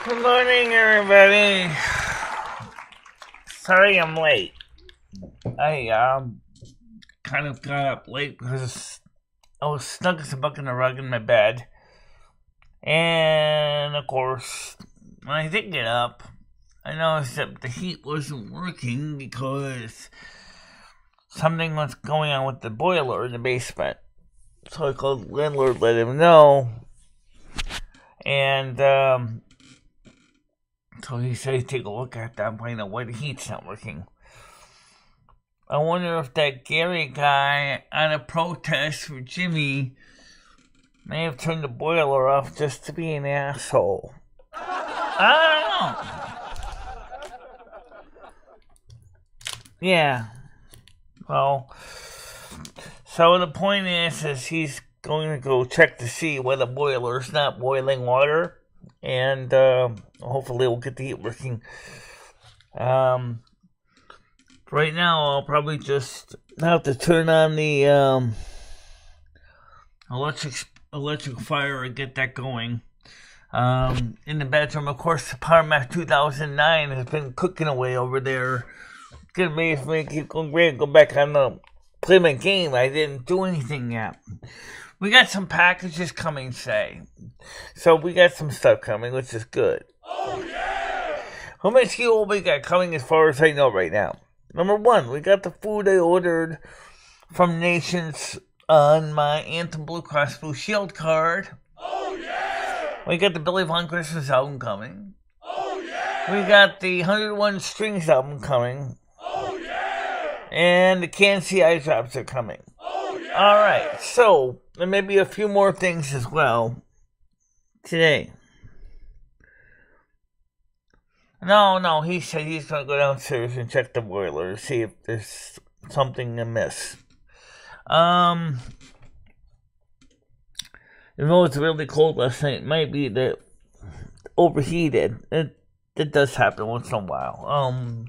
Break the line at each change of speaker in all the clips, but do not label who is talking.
Good morning, everybody. Sorry I'm late. I kind of got up late because I was snug as a bug in the rug in my bed. And, of course, when I did get up, I noticed that the heat wasn't working because something was going on with the boiler in the basement. So I called the landlord, let him know. And, so he said he'd take a look at that and find out why the heat's not working. I wonder if that Gary guy on a protest for Jimmy may have turned the boiler off just to be an asshole. I don't know. Yeah. Well, so the point is he's going to go check to see why the boiler's not boiling water. And hopefully we'll get the heat working. Right now I'll probably just have to turn on the electric fire and get that going. In the bedroom, of course, the Power Mac 2009 has been cooking away over there. Get me if we keep going great and go back on the play my game. I didn't do anything yet. We got some packages coming, say. So we got some stuff coming, which is good.
Oh, yeah!
How much fuel we got coming as far as I know right now? Number one, we got the food I ordered from Nations on my Anthem Blue Cross Blue Shield card.
Oh, yeah!
We got the Billy Von Christmas album coming.
Oh, yeah!
We got the 101 Strings album coming.
Oh, yeah!
And the Can't See Eye Drops are coming.
Oh, yeah!
Alright, so there may be a few more things as well today. No, he said he's going to go downstairs and check the boiler to see if there's something amiss. Even though it's really cold last night, it might be that overheated. It does happen once in a while.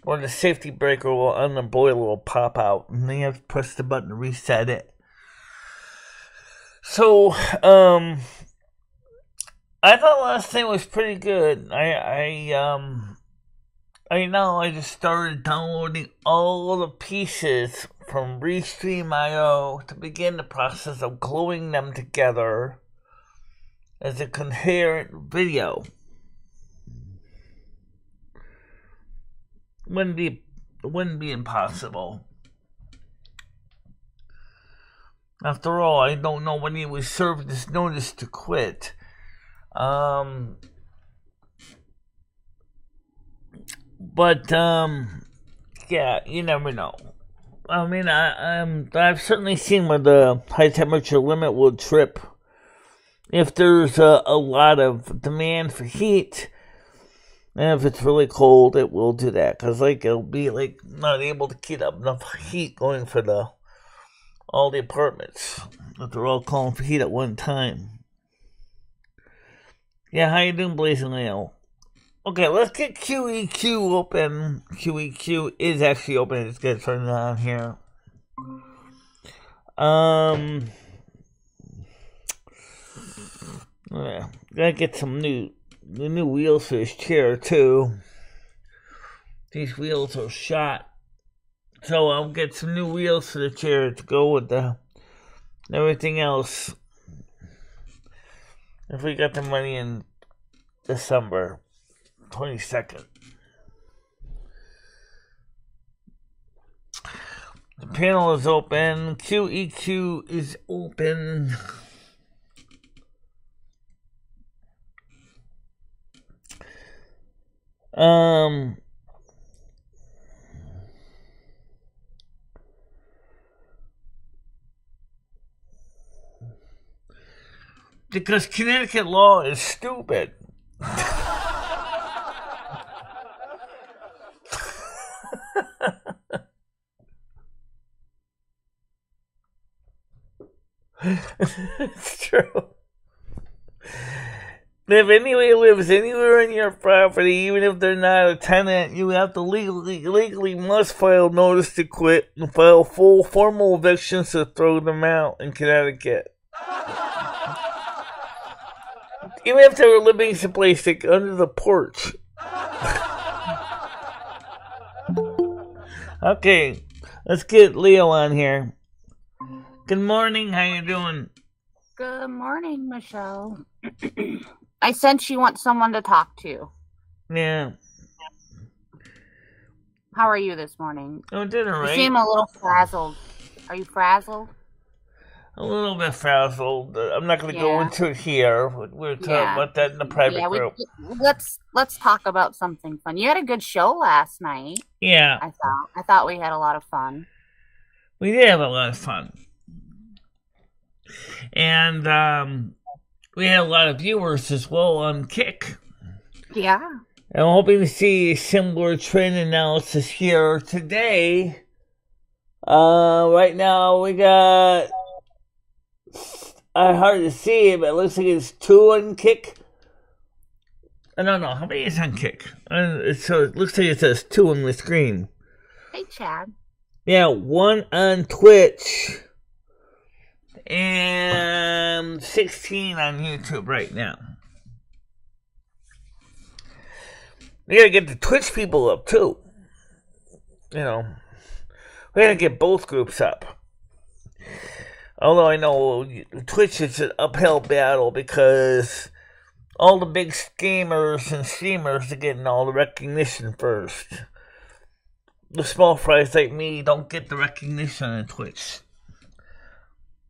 Or the safety breaker on the boiler will pop out, and then you have to press the button to reset it. So, I thought last night was pretty good. I just started downloading all the pieces from Restream.io to begin the process of gluing them together as a coherent video. It wouldn't be impossible. After all, I don't know when he was served this notice to quit. Yeah, you never know. I mean, I've certainly seen where the high temperature limit will trip. If there's a lot of demand for heat, and if it's really cold, it will do that. Because, it'll be, not able to keep up enough heat going for all the apartments. But they're all calling for heat at one time. Yeah, how you doing, Blazing Leo? Okay, let's get QEQ open. QEQ is actually open. I just gotta turn it on here. Yeah, gotta get the new wheels for this chair too. These wheels are shot, so I'll get some new wheels for the chair to go with everything else. If we got the money in December 22nd. The panel is open. QEQ is open. Because Connecticut law is stupid. It's true. If anybody lives anywhere on your property, even if they're not a tenant, you have to legally must file notice to quit and file full formal evictions to throw them out in Connecticut. Even if they were living someplace like under the porch. Okay, let's get Leo on here. Good morning. How you doing?
Good morning, Michelle. I sense you want someone to talk to.
Yeah.
How are you this morning?
I'm doing all right.
You seem a little frazzled. Are you frazzled?
A little bit frazzled. I'm not going to go into it here. We're talking about that in the private group.
Let's talk about something fun. You had a good show last night.
Yeah.
I thought we had a lot of fun.
We did have a lot of fun. And we had a lot of viewers as well on Kick.
Yeah.
I'm hoping to see a similar trend analysis here today. Right now we got... hard to see it, but it looks like it's 2 on Kick. I don't know. How many is on Kick? So it looks like it says 2 on the screen.
Hey, Chad.
Yeah, 1 on Twitch. And 16 on YouTube right now. We gotta get the Twitch people up, too. You know. We gotta get both groups up. Although I know Twitch is an uphill battle because all the big gamers and streamers are getting all the recognition first. The small fries like me don't get the recognition on Twitch.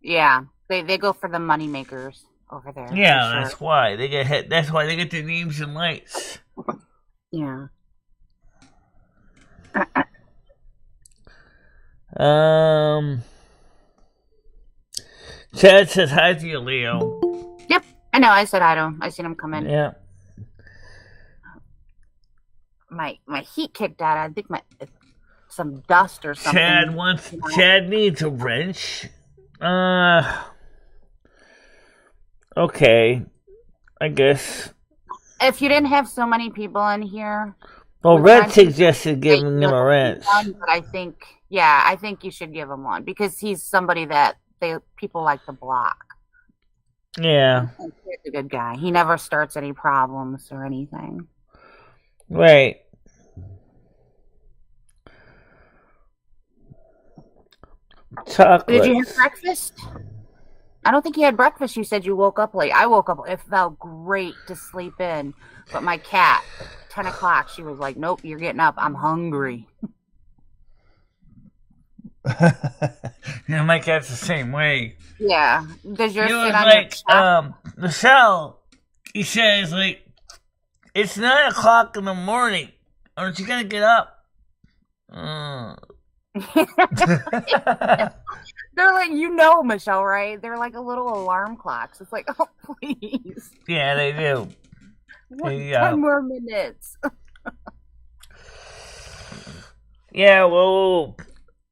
Yeah, they go for the money makers over there.
Yeah, sure. That's why they get hit. That's why they get their names and lights.
Yeah.
Chad says hi to you, Leo.
Yep, I know. I said hi to him. I seen him come in.
Yeah.
My heat kicked out. I think some dust or something.
Chad needs a wrench. Okay, I guess.
If you didn't have so many people in here.
Well, Red suggested giving him a wrench.
But I think you should give him one because he's somebody that people like to block.
Yeah.
He's a good guy. He never starts any problems or anything.
Right. Chocolate.
Did you have breakfast? I don't think you had breakfast. You said you woke up late. I woke up. It felt great to sleep in. But my cat, 10 o'clock, she was like, nope, you're getting up. I'm hungry.
Yeah, my cat's the same way.
Yeah. Does yours sit on
like,
your
Michelle, he says, like, it's 9 o'clock in the morning. Aren't you going to get up?
They're like, Michelle, right? They're like a little alarm clocks. It's like, oh, please.
Yeah, they do.
10 more minutes.
Yeah, well,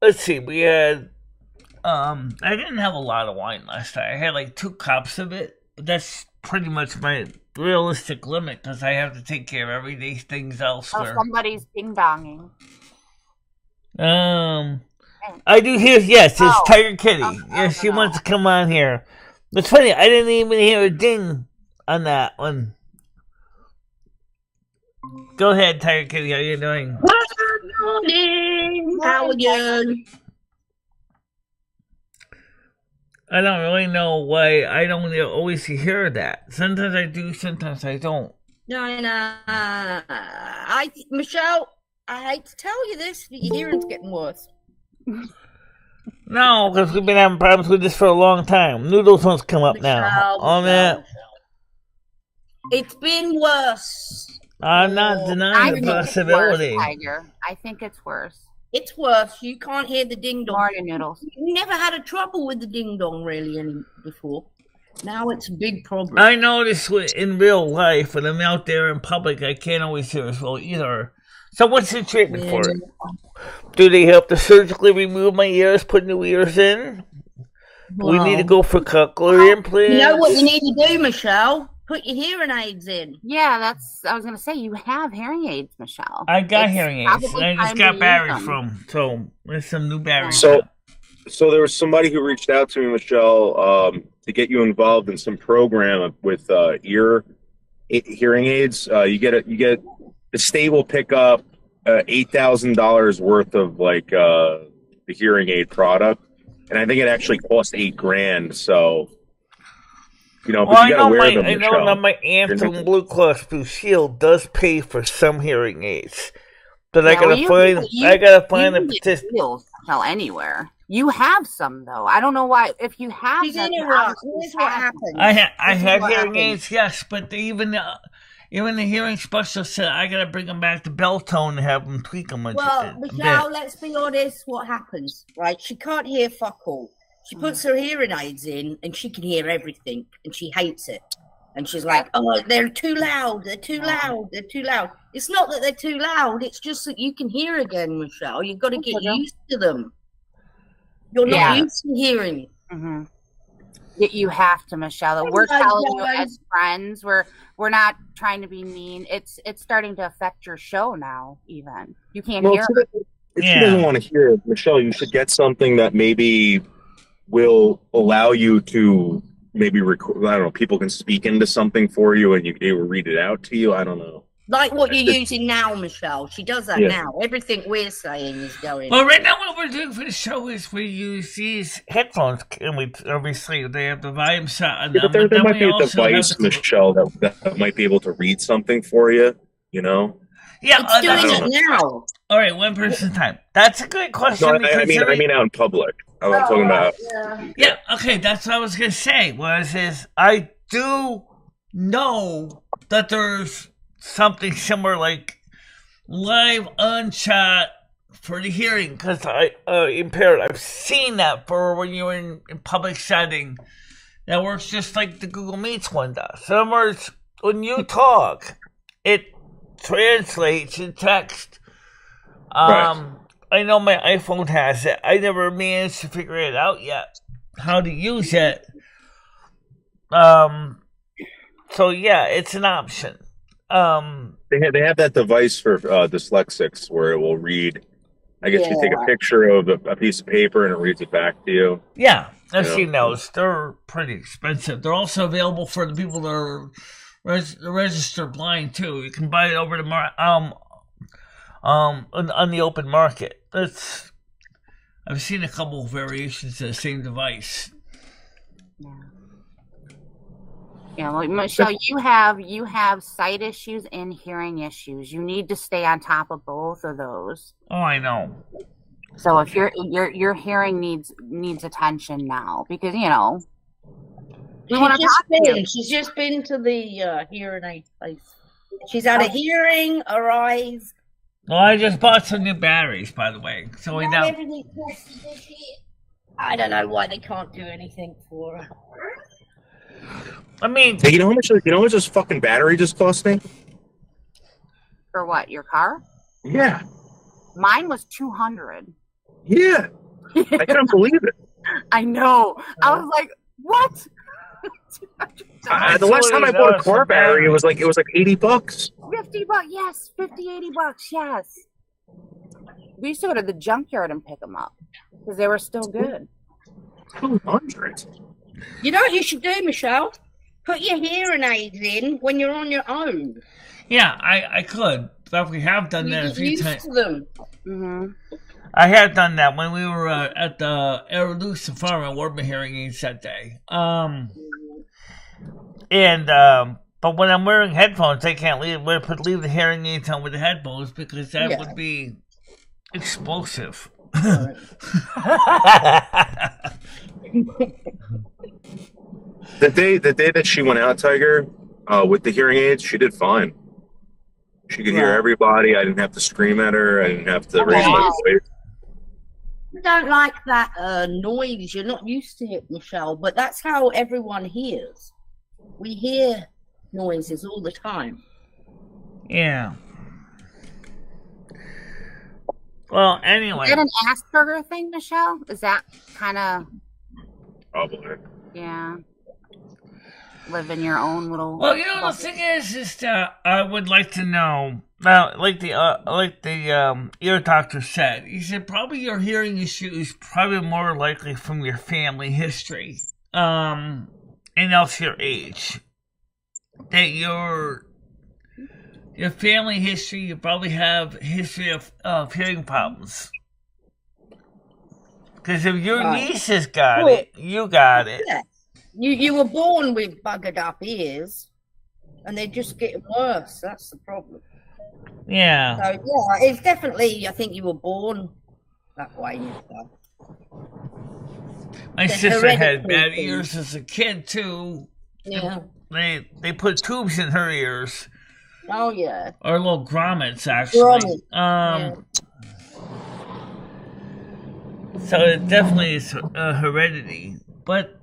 let's see. We had, I didn't have a lot of wine last night. I had like 2 cups of it. But that's pretty much my realistic limit because I have to take care of everyday things elsewhere.
Oh, somebody's ding-donging.
I do hear, yes, it's Tiger Kitty. Yes, she wants to come on here. It's funny, I didn't even hear a ding on that one. Go ahead, Tiger Kitty, how you doing?
Good morning! How are you?
I don't really know why I don't always hear that. Sometimes I do, sometimes I don't.
No. Michelle, I hate to tell you this, but your hearing's getting worse.
No, because we've been having problems with this for a long time. Noodles wants to come up now. On that.
It's been worse.
I'm not denying the possibility.
I think it's worse.
It's worse. You can't hear the ding dong.
Morning, Noodles.
You never had a trouble with the ding dong really before. Now it's a big problem.
I notice in real life when I'm out there in public, I can't always hear as well either. So what's the treatment for it? Do they have to surgically remove my ears, put new ears in? Do we need to go for cochlear implants?
You know what you need to do, Michelle? Put your hearing aids in.
Yeah, I was going to say, you have hearing aids, Michelle.
I got hearing aids. I just got batteries from, so there's some new batteries.
So there was somebody who reached out to me, Michelle, to get you involved in some program with ear hearing aids, you get the state will pick up $8,000 worth of like the hearing aid product, and I think it actually costs $8,000. So
Well,
but you got to wear them.
I know that my Anthem Blue Cross Blue Shield does pay for some hearing aids, but I gotta find the
participant. Sell anywhere. You have some though. I don't know why. If you have them,
here's what happens.
I have hearing aids, yes, but even the hearing specialist said I gotta bring them back to Beltone and have them tweak them.
Well, Michelle, let's be honest. What happens, right? She can't hear fuck all. She puts her hearing aids in, and she can hear everything, and she hates it. And she's like, "Oh, they're too loud. They're too loud. They're too loud." It's not that they're too loud. It's just that you can hear again, Michelle. You've got to get used to them. You're not used to hearing.
Mm-hmm. You have to, Michelle. We're telling you as friends. We're not trying to be mean. It's starting to affect your show now. Even you can't hear.
If she doesn't want to hear it, Michelle, you should get something that maybe will allow you to maybe record. I don't know. People can speak into something for you, and they will read it out to you. I don't know.
Like what you're using now, Michelle. She does that now. Everything we're saying is going.
Well, right now what we're doing for the show is we use these headphones, and we obviously they have the volume set on them.
But there might be a device, Michelle, that might be able to read something for you.
Yeah,
it's doing it now.
All right, one person at a time. That's a good question.
No, I mean out in public. I'm talking about.
Yeah. Okay, that's what I was gonna say. I do know that there's something similar like live unshot for the hearing because impaired. I've seen that for when you're in public setting. That works just like the Google Meets one does. In other words, when you talk, it translates in text.
Right.
I know my iPhone has it. I never managed to figure it out yet, how to use it. So yeah, it's an option.
They have that device for dyslexics where it will read. I guess you take a picture of a piece of paper and it reads it back to you.
Yeah, I've seen those. They're pretty expensive. They're also available for the people that are registered blind too. You can buy it over the on the open market. I've seen a couple of variations of the same device.
Yeah, well, Michelle, you have sight issues and hearing issues. You need to stay on top of both of those.
Oh, I know.
So if your hearing needs attention now, because we want to talk to you.
She's just been to the hearing aid place. She's had a hearing, her eyes.
Well, I just bought some new batteries, by the way. So we know.
I don't know why they can't do anything for her.
I mean,
hey, you know how much this fucking battery just cost me?
For what? Your car?
Yeah.
Mine was $200.
Yeah. I can't believe it.
I know. I was like, what?
The last time I bought a car battery, it was like $80.
$50, yes. $80, yes. We used to go to the junkyard and pick them up because they were still good.
200.
You know what you should do, Michelle? Put your hearing aids in when you're on your own.
Yeah, I could. But we have done that a few times.
To them.
Mm-hmm.
I have done that when we were at the Airloo Safari. I wore my hearing aids that day. But when I'm wearing headphones, I can't leave the hearing aids on with the headphones because that would be explosive.
The day that she went out, Tiger, with the hearing aids, she did fine. She could hear everybody. I didn't have to scream at her. I didn't have to raise my voice.
I don't like that noise. You're not used to it, Michelle, but that's how everyone hears. We hear noises all the time.
Yeah. Well, anyway.
Is that an Asperger thing, Michelle? Is that kind of...
Probably.
Yeah. Live in your own little...
Well, the thing is that I would like to know, like the ear doctor said, he said probably your hearing issue is probably more likely from your family history, and also your age. That your your family history, you probably have a history of hearing problems. Because if your niece has got it, you got it.
Yeah. You were born with buggered up ears, and they're just getting worse. That's the problem.
Yeah.
So, yeah, it's definitely, I think you were born that way.
My sister had bad ears as a kid, too.
Yeah.
They put tubes in her ears.
Oh, yeah.
Or little grommets, actually.
Yeah.
So it definitely is heredity. But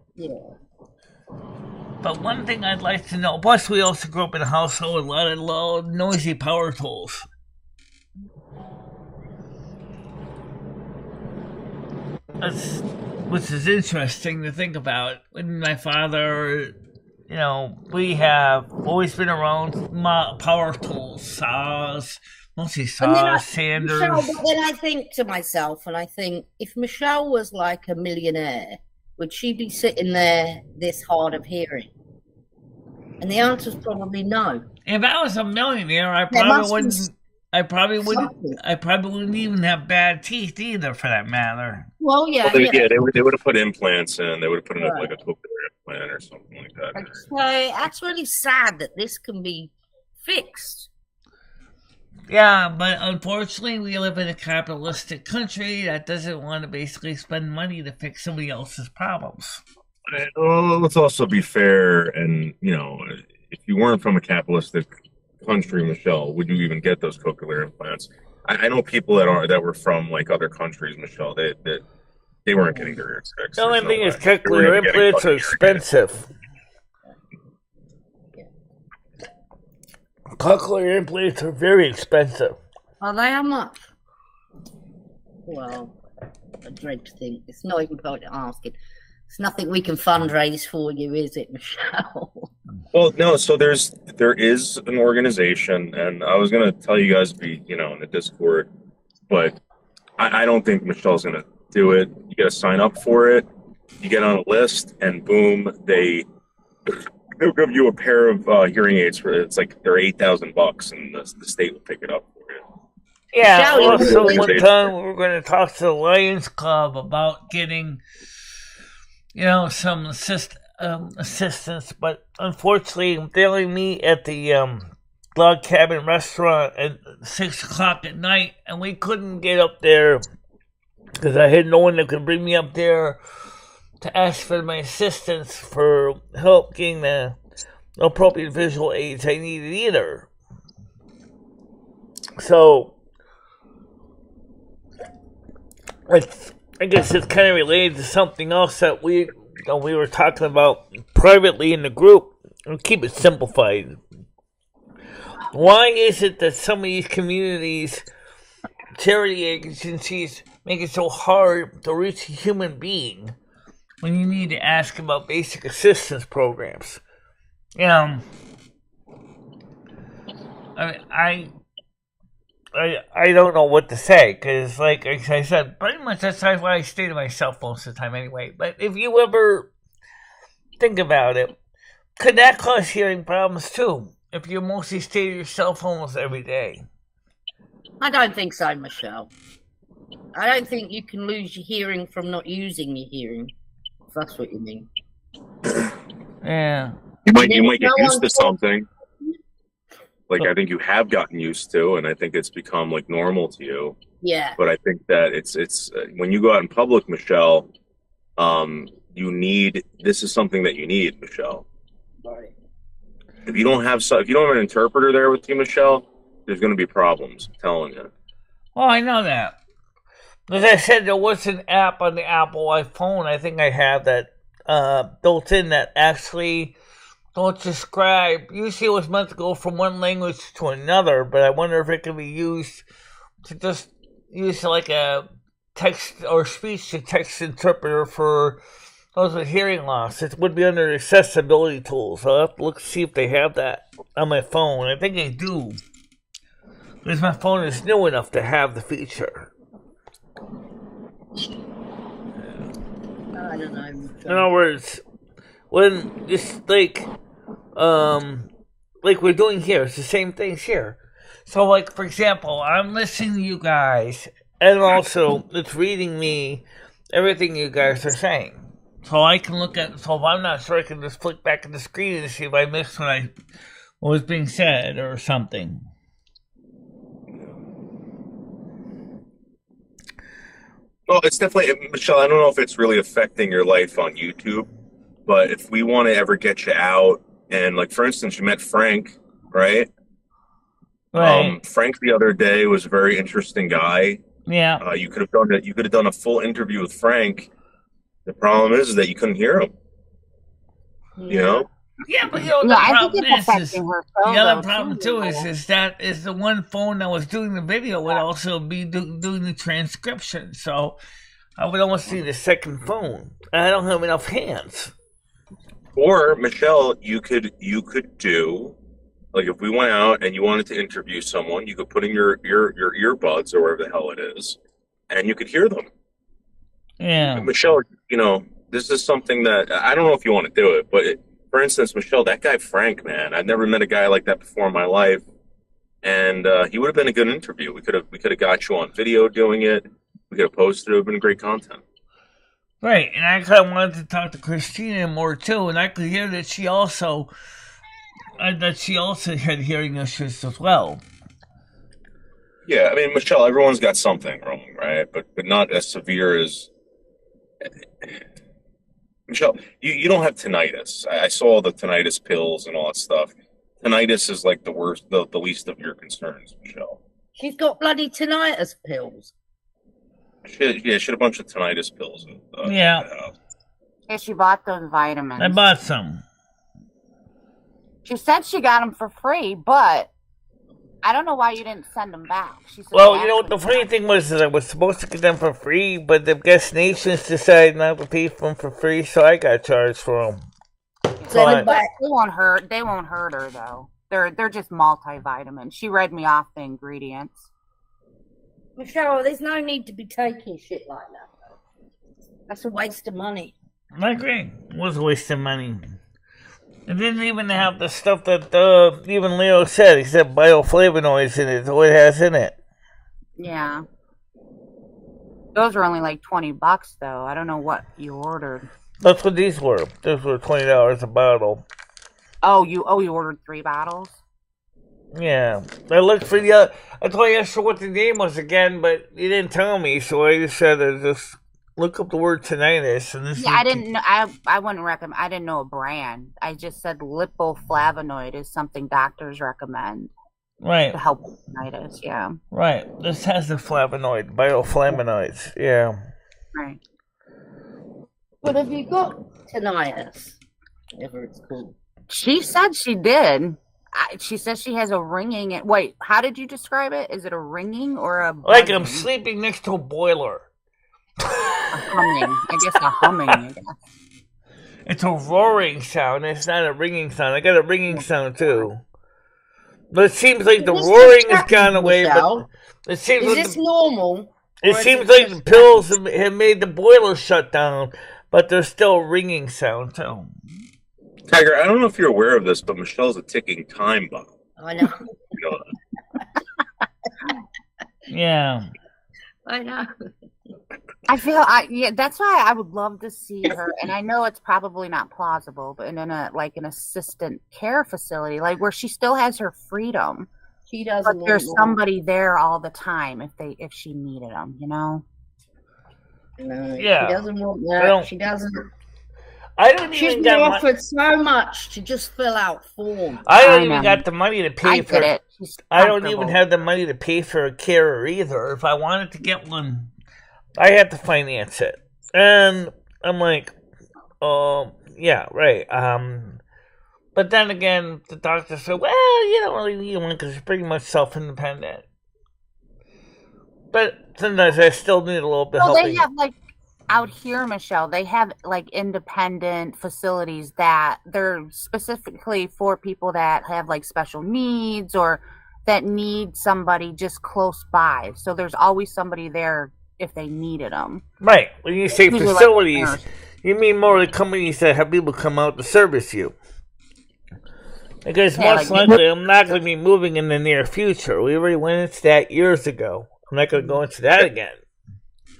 one thing I'd like to know, plus we also grew up in a household with a lot of loud, noisy power tools. Which is interesting to think about. With my father, we have always been around power tools, saws, mostly saws, sanders.
Michelle, but then I think to myself, and I think, if Michelle was like a millionaire, would she be sitting there this hard of hearing? And the answer is probably no.
If I was a millionaire, I probably wouldn't even have bad teeth either, for that matter.
Well, yeah.
They would have put implants in. They would have put in like a cochlear implant or something like that.
So that's really sad that this can be fixed.
Yeah, but unfortunately, we live in a capitalistic country that doesn't want to basically spend money to fix somebody else's problems.
Well, let's also be fair, and if you weren't from a capitalistic country, Michelle, would you even get those cochlear implants? I know people that were from like other countries, Michelle. They weren't getting their ears fixed.
The only thing is, cochlear implants are expensive. Cochlear implants are very expensive.
Are they? How much? Well, I dread to think. It's not even point asking. It's nothing we can fundraise for you, is it, Michelle?
Well, no. So there is an organization, and I was going to tell you guys to be, in the Discord, but I don't think Michelle's going to do it. You got to sign up for it. You get on a list, and boom, they'll give you a pair of hearing aids for it's like they're $8,000, and the state will pick it up for you.
Yeah. Also, one time we were going to talk to the Lions Club about getting, some assistance, but unfortunately, they only meet at the Log Cabin restaurant at 6:00 at night, and we couldn't get up there because I had no one that could bring me up there to ask for my assistance for help getting the appropriate visual aids I needed either. So, I guess it's kind of related to something else that we were talking about privately in the group. We'll keep it simplified. Why is it that some of these communities, charity agencies, make it so hard to reach a human being when you need to ask about basic assistance programs? I don't know what to say, because like I said, pretty much that's why I stay to myself most of the time anyway. But if you ever think about it, could that cause hearing problems too, if you mostly stay to yourself almost every day?
I don't think so, Michelle. I don't think you can lose your hearing from not using your hearing, if that's what you mean.
Yeah.
You might get used to something. Like, I think you have gotten used to, and I think it's become like normal to you.
Yeah.
But I think that it's when you go out in public, Michelle, this is something that you need, Michelle.
Right.
If you don't have an interpreter there with you, Michelle, there's going to be problems. I'm telling you.
Oh, I know that. As I said, there was an app on the Apple iPhone. I think I have that built in that actually don't describe. Usually it was meant to go from one language to another, but I wonder if it can be used to just use like a text or speech to text interpreter for those with hearing loss. It would be under accessibility tools. I'll have to look to see if they have that on my phone. I think they do, because my phone is new enough to have the feature.
I don't know.
In other words, when just like we're doing here, it's the same things here. So, like, for example, I'm listening to you guys, and also it's reading me everything you guys are saying. So I can look at, so if I'm not sure, I can just flick back at the screen and see if I missed what was being said or something.
Well, it's definitely, Michelle, I don't know if it's really affecting your life on YouTube, but if we want to ever get you out, and like, for instance, you met Frank, right?
Right.
Frank the other day was a very interesting guy.
Yeah.
You could have done a full interview with Frank. The problem is that you couldn't hear him. You know?
Yeah, but the problem is that the one phone that was doing the video would also be doing the transcription. So I would almost need a second phone. And I don't have enough hands.
Or Michelle, you could do, like, if we went out and you wanted to interview someone, you could put in your earbuds or wherever the hell it is, and you could hear them.
Yeah.
Michelle, this is something that I don't know if you want to do it, but for instance, Michelle, that guy Frank, man, I've never met a guy like that before in my life, and he would have been a good interview. We could have got you on video doing it. We could have posted it. It would have been great content.
Right, and I kind of wanted to talk to Christina more too, and I could hear that she also had hearing issues as well.
Yeah, I mean, Michelle, everyone's got something wrong, right? But not as severe as Michelle. You don't have tinnitus. I saw the tinnitus pills and all that stuff. Tinnitus is like the worst, the least of your concerns, Michelle.
She's got bloody tinnitus pills.
She had a bunch of tinnitus pills.
Yeah.
Yeah, she bought those vitamins.
I bought some.
She said she got them for free, but I don't know why you didn't send them back. She said,
well, you know what the funny thing was that I was supposed to get them for free, but the guest nations decided not to pay for them for free, so I got charged for them.
They won't hurt. They won't hurt her though. They're just multivitamins. She read me off the ingredients.
Michelle, there's no need to be taking shit like that. That's a waste of money.
I agree. It was a waste of money. It didn't even have the stuff that even Leo said. He said bioflavonoids in it. What it has in it.
Yeah. Those were only like $20 though. I don't know what you ordered.
That's what these were. These were $20 a bottle.
Oh, you ordered 3 bottles?
Yeah. I looked for the I told you asked for what the name was again, but you didn't tell me, so I just said just look up the word tinnitus. And this
I didn't know. I wouldn't recommend. I didn't know a brand. I just said lipoflavonoid is something doctors recommend.
Right.
To help with tinnitus. Yeah.
Right. This has the bioflavonoids. Yeah.
Right.
But have you got tinnitus? Whatever it's called.
She said she did. She says she has a ringing. Wait, how did you describe it? Is it a ringing or a buzzing?
Like I'm sleeping next to a boiler.
A humming. I guess a humming.
It's a roaring sound. It's not a ringing sound. I got a ringing sound too. But it seems like the roaring has gone away. But it seems
is this normal?
It seems like the pills have made the boiler shut down, but there's still a ringing sound too.
Tiger, I don't know if you're aware of this, but Michelle's a ticking time bomb.
I know.
You know that.
Yeah.
I know.
I feel that's why I would love to see her, and I know it's probably not plausible, but in an assistant care facility, like where she still has her freedom.
She doesn't.
But there's somebody there all the time if she needed them, you know.
No,
yeah.
She doesn't want that. She doesn't.
I don't
She's
even
been offered so much to just fill out forms.
I don't even got the money to pay for
it.
I don't even have the money to pay for a carer either. If I wanted to get one, I had to finance it. And I'm like, yeah, right. But then again, the doctor said, well, you don't really need one because you're pretty much self-independent. But sometimes I still need a little bit of help.
They have out here, Michelle, they have independent facilities that they're specifically for people that have special needs or that need somebody just close by. So there's always somebody there if they needed them.
Right. When you say facilities, you mean more the companies that have people come out to service you. Because
Yeah,
most
like-
likely I'm not going to be moving in the near future. We already went into that years ago. I'm not going to go into that again.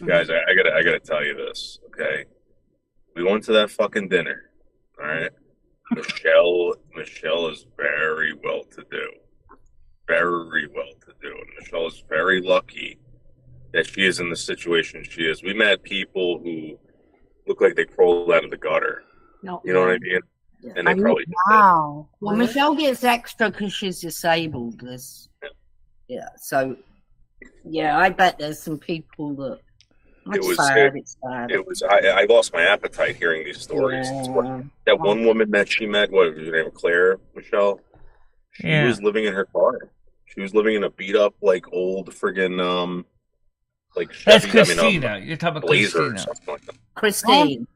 Guys, I gotta tell you this, okay? We went to that fucking dinner, all right? Michelle is very well to do, very well to do, and Michelle is very lucky that she is in the situation she is. We met people who look like they crawled out of the gutter.
Not
You know what I
really.
mean?
Yeah.
And they probably
Wow.
Well, Michelle gets extra because she's disabled. Yeah. So, yeah, I bet there's some people that. It's sad. It's sad.
It was. I lost my appetite hearing these stories.
Yeah.
That one woman that she met, what was her name? Claire, Michelle. She
Yeah.
was living in her car. She was living in a beat up, like old friggin' like
That's
Chevy,
Christina. You're talking about
Blazer or
Christina.
something like that.
Christine.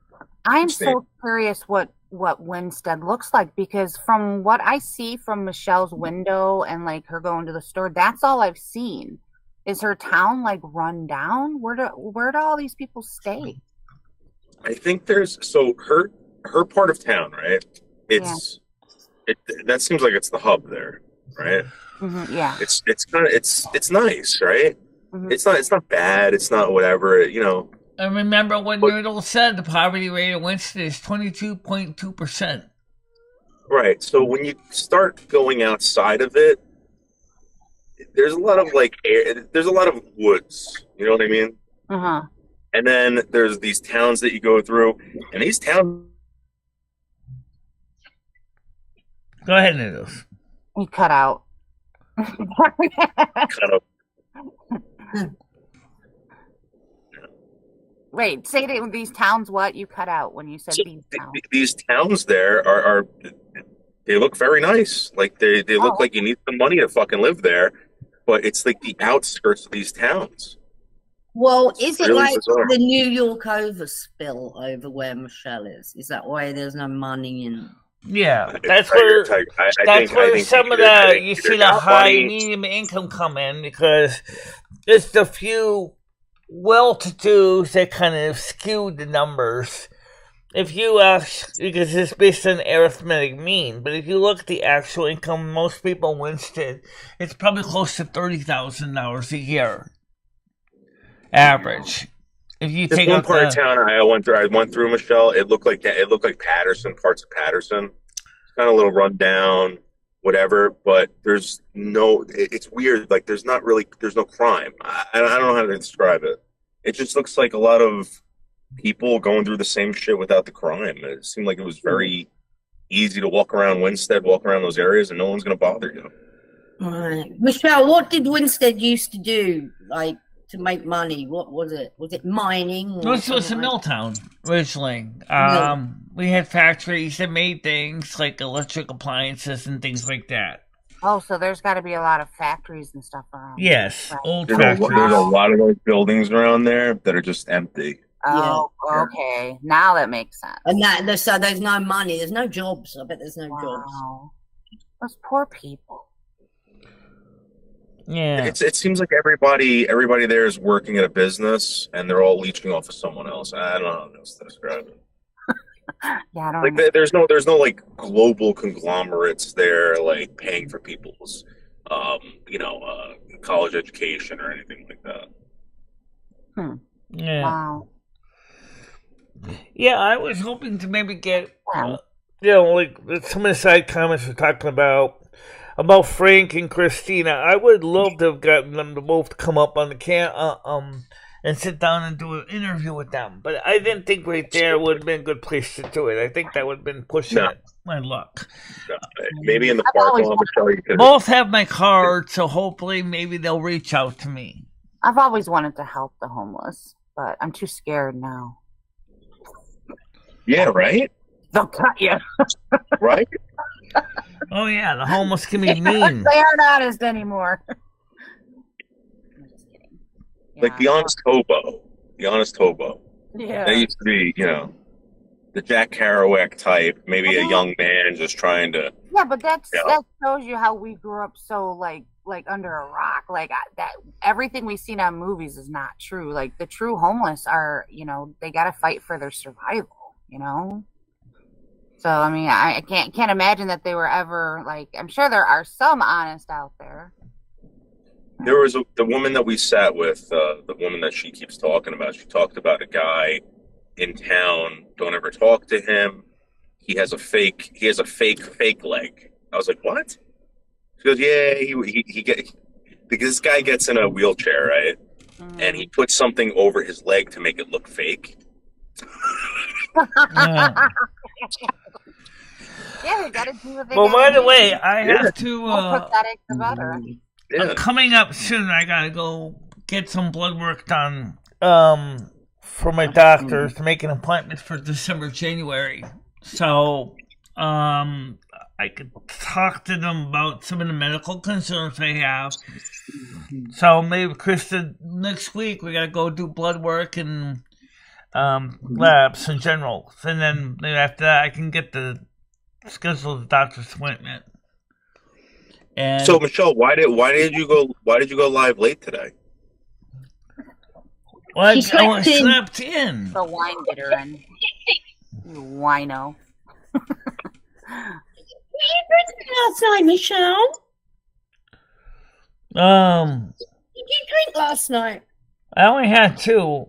I'm
Christine.
so curious what Winstead looks like, because from what I see from Michelle's window and like her going to the store, that's all I've seen. Is her town like run down? Where do all these people stay?
I think there's her part of town, right? It's that seems like it's the hub there, right?
Yeah.
It's kind of it's nice, right?
Mhm.
It's not bad. It's not whatever, you know.
And remember what Nerdle said, the poverty rate of Winston is 22.2%.
Right. So when you start going outside of it, there's a lot of there's a lot of woods. You know what I mean? And then there's these towns that you go through, and these towns.
Go ahead, Noodles.
He cut out.
Kind of.
Wait, say it. These towns, what? You cut out when you said
So
these towns.
these towns there are they look very nice. Like they look like you need some money to fucking live there, but it's like the outskirts of these towns.
Well, is it
really
like
bizarre.
the New York overspill over where Michelle is? Is that why there's no money in?
Yeah, that's where some of the you see the high medium income come in, because it's the few well-to-dos that kind of skew the numbers. If you because it's based on arithmetic mean, but if you look at the actual income, most people in Winston, it's probably close to $30,000 a year average. If you
This
take
one
out
part of town I went through, Michelle. It looked like that. It looked like Patterson, parts of Patterson. It's kind of a little rundown, whatever. But there's no. It's weird. Like there's no crime. I don't know how to describe it. It just looks like a lot of people going through the same shit without the crime. It seemed like it was very easy to walk around Winstead, walk around those areas, and no one's going to bother you.
Right. Michelle, what did Winstead used to do, like, to make money? What was it? Was it mining? Or
This was a mill town originally.
Yeah.
We had factories that made things like electric appliances and things like that.
Oh, so there's got to be a lot of factories and stuff around.
Yes,
Right.
old
There's
factories.
a lot of those buildings around there that are just empty.
Oh,
Yeah.
okay. Now that makes sense.
And so there's no money. There's no jobs. I bet there's no jobs.
Wow. Those poor people.
Yeah.
It seems like everybody there is working at a business, and they're all leeching off of someone else. I don't know how else to describe it.
Yeah, I don't
Like
know.
there's no like global conglomerates there, like paying for people's, college education or anything like that.
Yeah.
Wow.
Yeah, I was hoping to maybe get,
Wow.
like some of the side comments we're talking about Frank and Christina. I would love to have gotten them to both come up on the and sit down and do an interview with them. But I didn't think right there would have been a good place to do it. I think that would have been pushing
No.
it. My luck.
Maybe in the
I've
park,
always
Michelle, you could.
Both have my card, so hopefully maybe they'll reach out to me.
I've always wanted to help the homeless, but I'm too scared now.
Yeah, right.
They'll cut you.
Right.
Oh yeah, the homeless can be mean.
They aren't honest anymore. I'm just kidding.
Like the honest hobo.
Yeah.
That used to be, the Jack Kerouac type. Maybe a young man just trying to.
Yeah, but that
Yeah.
shows you how we grew up so like under a rock. Like that everything we've seen on movies is not true. Like the true homeless are, they got to fight for their survival. So So I mean, I can't imagine that they were ever like. I'm sure there are some honest out there.
There was the woman that we sat with, the woman that she keeps talking about. She talked about a guy in town. Don't ever talk to him. He has a fake leg. I was like, what? She goes, yeah, because this guy gets in a wheelchair, right? And he puts something over his leg to make it look fake.
Yeah.
Yeah, we gotta do what they
Well, by
gotta
the
do.
way, I have to.
More pathetic the better.
Yeah.
Coming up soon, I gotta go get some blood work done for my doctors to make an appointment for December, January. So I could talk to them about some of the medical concerns they have. So maybe, Krista, next week we gotta go do blood work and labs in general. And then after that, I can get the schedule the doctor's appointment. And
So Michelle, why did you go live late today?
well, I
slept in.
slept in.
The wine getter in. You wino.
What are you drinking last night, Michelle? Did you drink last night?
I only had two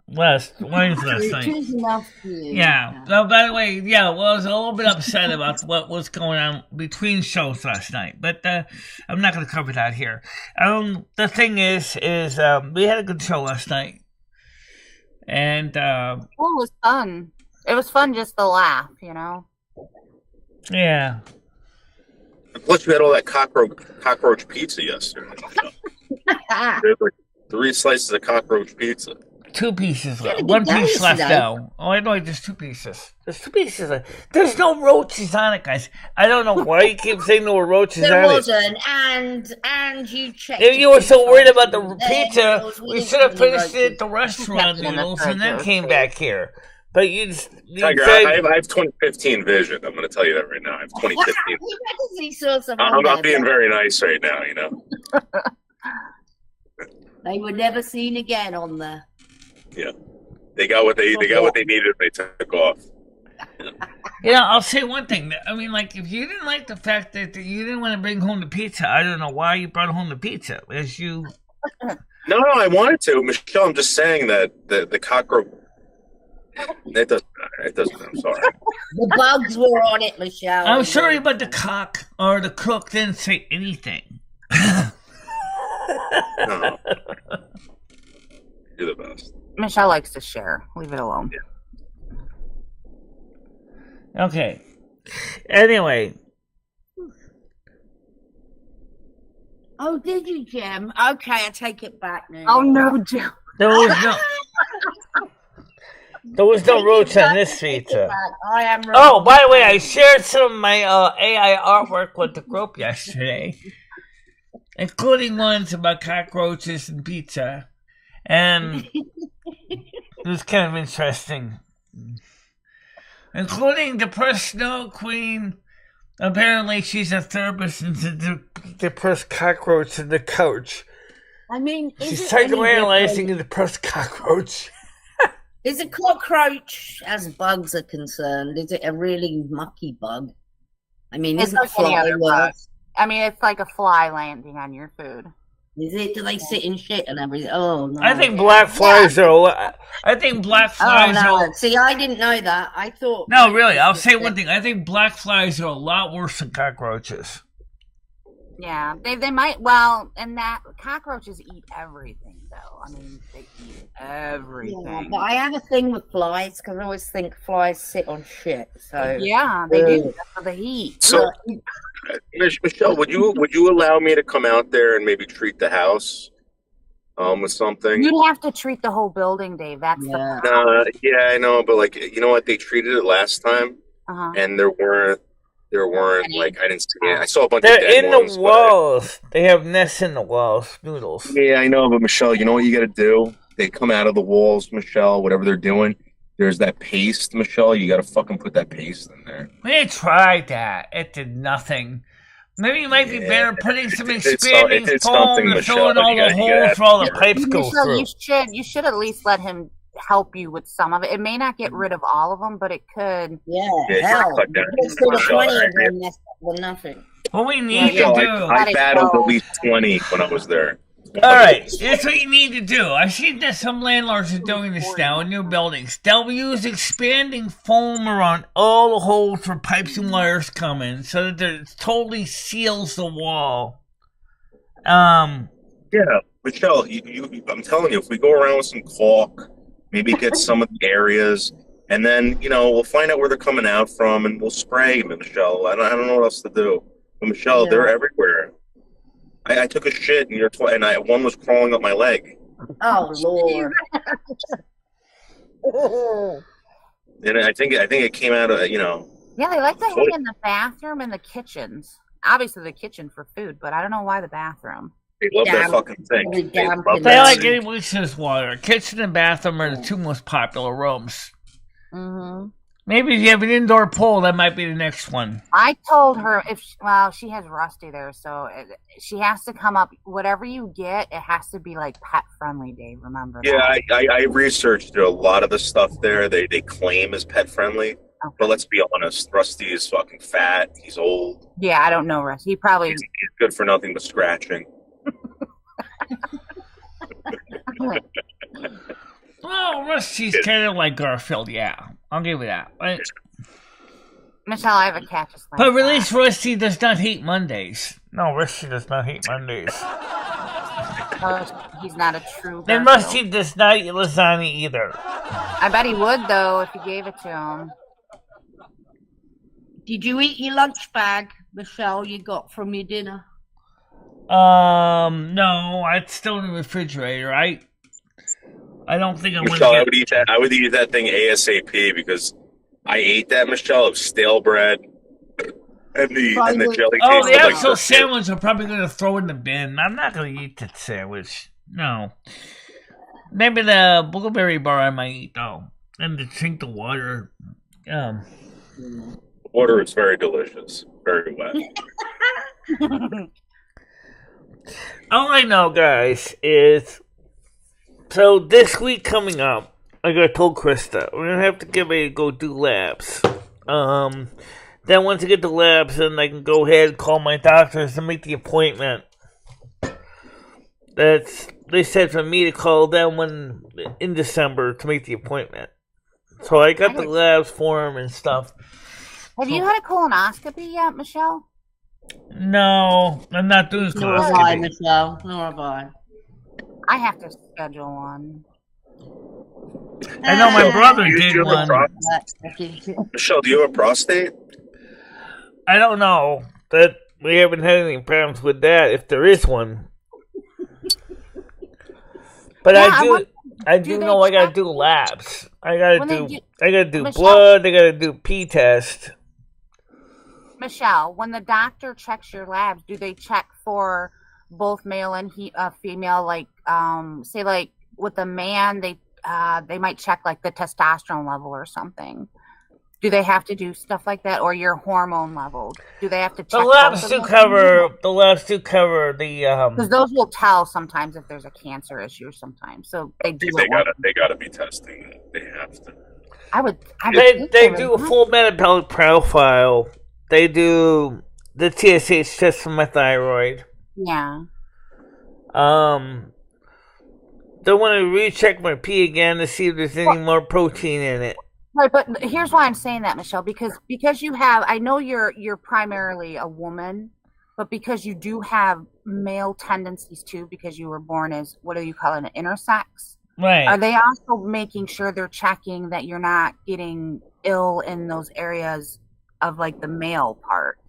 wines last night.
Two's enough for you.
Yeah. No, by the way, yeah, well, I was a little bit upset about what was going on between shows last night, but I'm not going to cover that here. The thing is we had a good show last night, and
Well, it was fun. It was fun just to laugh, you know.
yeah.
Plus, you had all that cockroach pizza yesterday. There's like 3 slices of cockroach pizza.
2 pieces left.
Gotta be
1 piece
nice
left
today.
now. Oh, I know, there's 2 pieces. There's 2 pieces. There's no roaches on it, guys. I don't know why you keep saying there were roaches
There
on it.
wasn't, and you checked.
If you were so worried about the
There
pizza,
was
we
really
should have
really
finished it at the
roaches.
restaurant
Kept it in the
noodles and then
fridge.
came back here. But you
Tiger,
said,
I have 2015 vision. I'm going to tell you that right now. I have 2015.
You better see sauce on
I'm not
there,
being
but
very nice right now, you know.
They were never seen again on there.
Yeah, they got what they needed. They took off.
I'll say one thing. I mean, like, if you didn't like the fact that you didn't want to bring home the pizza, I don't know why you brought home the pizza. As you,
No, I wanted to, Michelle. I'm just saying that the cockroach. It doesn't. I'm sorry.
The bugs were on it, Michelle.
I'm sorry, but the cock or the cook didn't say anything.
No. You're the best.
Michelle likes to share. Leave it alone.
Okay. Anyway,
Oh, did you, Jem? Okay, I take it back now.
Oh no, Jim.
there was no roach on this pizza.
I am wrong.
Oh, by the way, I shared some of my AI artwork with the group yesterday, including ones about cockroaches and pizza, and it was kind of interesting. Including the Snow Queen. Apparently, she's a therapist and the depressed cockroach in the couch.
I mean,
She's
is it any
psychoanalyzing a
different?
depressed cockroach.
Is a cockroach, as bugs are concerned, is it a really mucky bug? I mean,
It's
isn't
like any
fly
other bug.
worse?
I mean, it's like a fly landing on your food.
Is it? Do they sit in shit and everything? Oh no!
I think black flies are. I think black
Oh
flies
no!
are.
See, I didn't know that. I thought.
No, really, I'll say one thing. I think black flies are a lot worse than cockroaches.
Yeah, they might. Well, and that cockroaches eat everything, though. I mean, they eat everything.
Yeah, but I have a thing with flies because I always think flies sit on shit. So
Yeah, they do. That's for the heat.
So, Michelle, would you allow me to come out there and maybe treat the house with something?
You'd have to treat the whole building, Dave. That's
Yeah.
Yeah, I know, but like, you know what? They treated it last time,
Uh-huh.
and there weren't like, I didn't see it. I saw a bunch
They're
of dead
in
ones,
the
but-
walls. They have nests in the walls. Noodles.
Yeah, I know, but Michelle, you know what you got to do? They come out of the walls, Michelle. Whatever they're doing, there's that paste, Michelle. You got to fucking put that paste in there.
We tried that. It did nothing. Maybe it might be
Yeah,
better putting some
it
expanding
did
foam
something,
to
Michelle,
fill in
but
all
you
the
gotta
holes
have-
for all the pipes go
Michelle,
through.
you should at least let him help you with some of it. It may not get rid of all of them, but it could.
Yeah,
Yeah,
hell.
cut down.
Let's do the
Michelle,
20
I-
of them, that's well, nothing.
What we need
Yeah,
to
Michelle,
do.
I battled at least 20 when I was there.
All right, that's what you need to do. I see that some landlords are doing this now in new buildings. They'll use expanding foam around all the holes where pipes and wires come in, so that it totally seals the wall.
Yeah, Michelle, I'm telling you, if we go around with some caulk, maybe get some of the areas, and then, we'll find out where they're coming out from, and we'll spray them, Michelle. I don't know what else to do. But, Michelle, they're everywhere. I took a shit, and one was crawling up my leg.
Oh, Lord.
And I think it came out of,
Yeah, they like to hang in the bathroom and the kitchens. Obviously, the kitchen for food, but I don't know why the bathroom.
They love that fucking thing.
They love
They
that.
like any witch's water. Kitchen and bathroom are the two most popular rooms.
Mm-hmm.
Maybe if you have an indoor pool, that might be the next one.
I told her she has Rusty there, so she has to come up. Whatever you get, it has to be like pet friendly, Dave. Remember?
Yeah,
that.
I researched a lot of the stuff there. They claim is pet friendly,
Okay.
but let's be honest, Rusty is fucking fat. He's old.
Yeah, I don't know, Rusty. He probably.
He's good for nothing but scratching.
Well, Rusty's kind of like Garfield, yeah. I'll give you that. Right?
Michelle, I have a catch.
But at least Rusty does not hate Mondays. No, Rusty does not hate Mondays.
He's not a true.
And Rusty does not eat lasagna either.
I bet he would, though, if you gave it to him.
Did you eat your lunch bag, Michelle, you got from your dinner?
No, it's still in the refrigerator. I don't think I'm
Michelle,
gonna
I would eat that. I would eat that thing ASAP because I ate that, Michelle, of stale bread and the jelly.
Oh, the
tasted
actual
like
sandwich I'm probably gonna throw in the bin. I'm not gonna eat that sandwich. No. Maybe the blueberry bar I might eat though, and to drink the water.
Water is very delicious, very wet.
All I know, guys, is so this week coming up, like I told Krista, we're gonna have to get ready to go do labs. Then once I get the labs, then I can go ahead and call my doctors and make the appointment. They said for me to call them in December to make the appointment. So I got the labs for them and stuff.
Have you had a colonoscopy yet, Michelle?
No, I'm not doing
Nor have I,
colonoscopy.
Michelle. Nor have I.
I have to schedule one.
I know my brother
Do
did
you have a
one.
Michelle, do you have a prostate?
I don't know. That we haven't had any problems with that, if there is one. But
Yeah,
I do
they
know I gotta
check-
do labs. I gotta
When
do
Michelle-
blood, I gotta do P test.
Michelle, when the doctor checks your labs, do they check for both male and female? Like, say, like with a man, they might check like the testosterone level or something. Do they have to do stuff like that, or your hormone level? Do they have to check?
The labs do cover the
because those will tell sometimes if there's a cancer issue. Sometimes, so they do.
They gotta be testing it. They have to.
They do a full metabolic profile. They do the TSH test for my thyroid.
Yeah.
They want to recheck my P again to see if there's any more protein in it.
Right, but here's why I'm saying that, Michelle, because you have, I know you're primarily a woman, but because you do have male tendencies too, because you were born as, what do you call it, an intersex?
Right.
Are they also making sure they're checking that you're not getting ill in those areas of like the male part?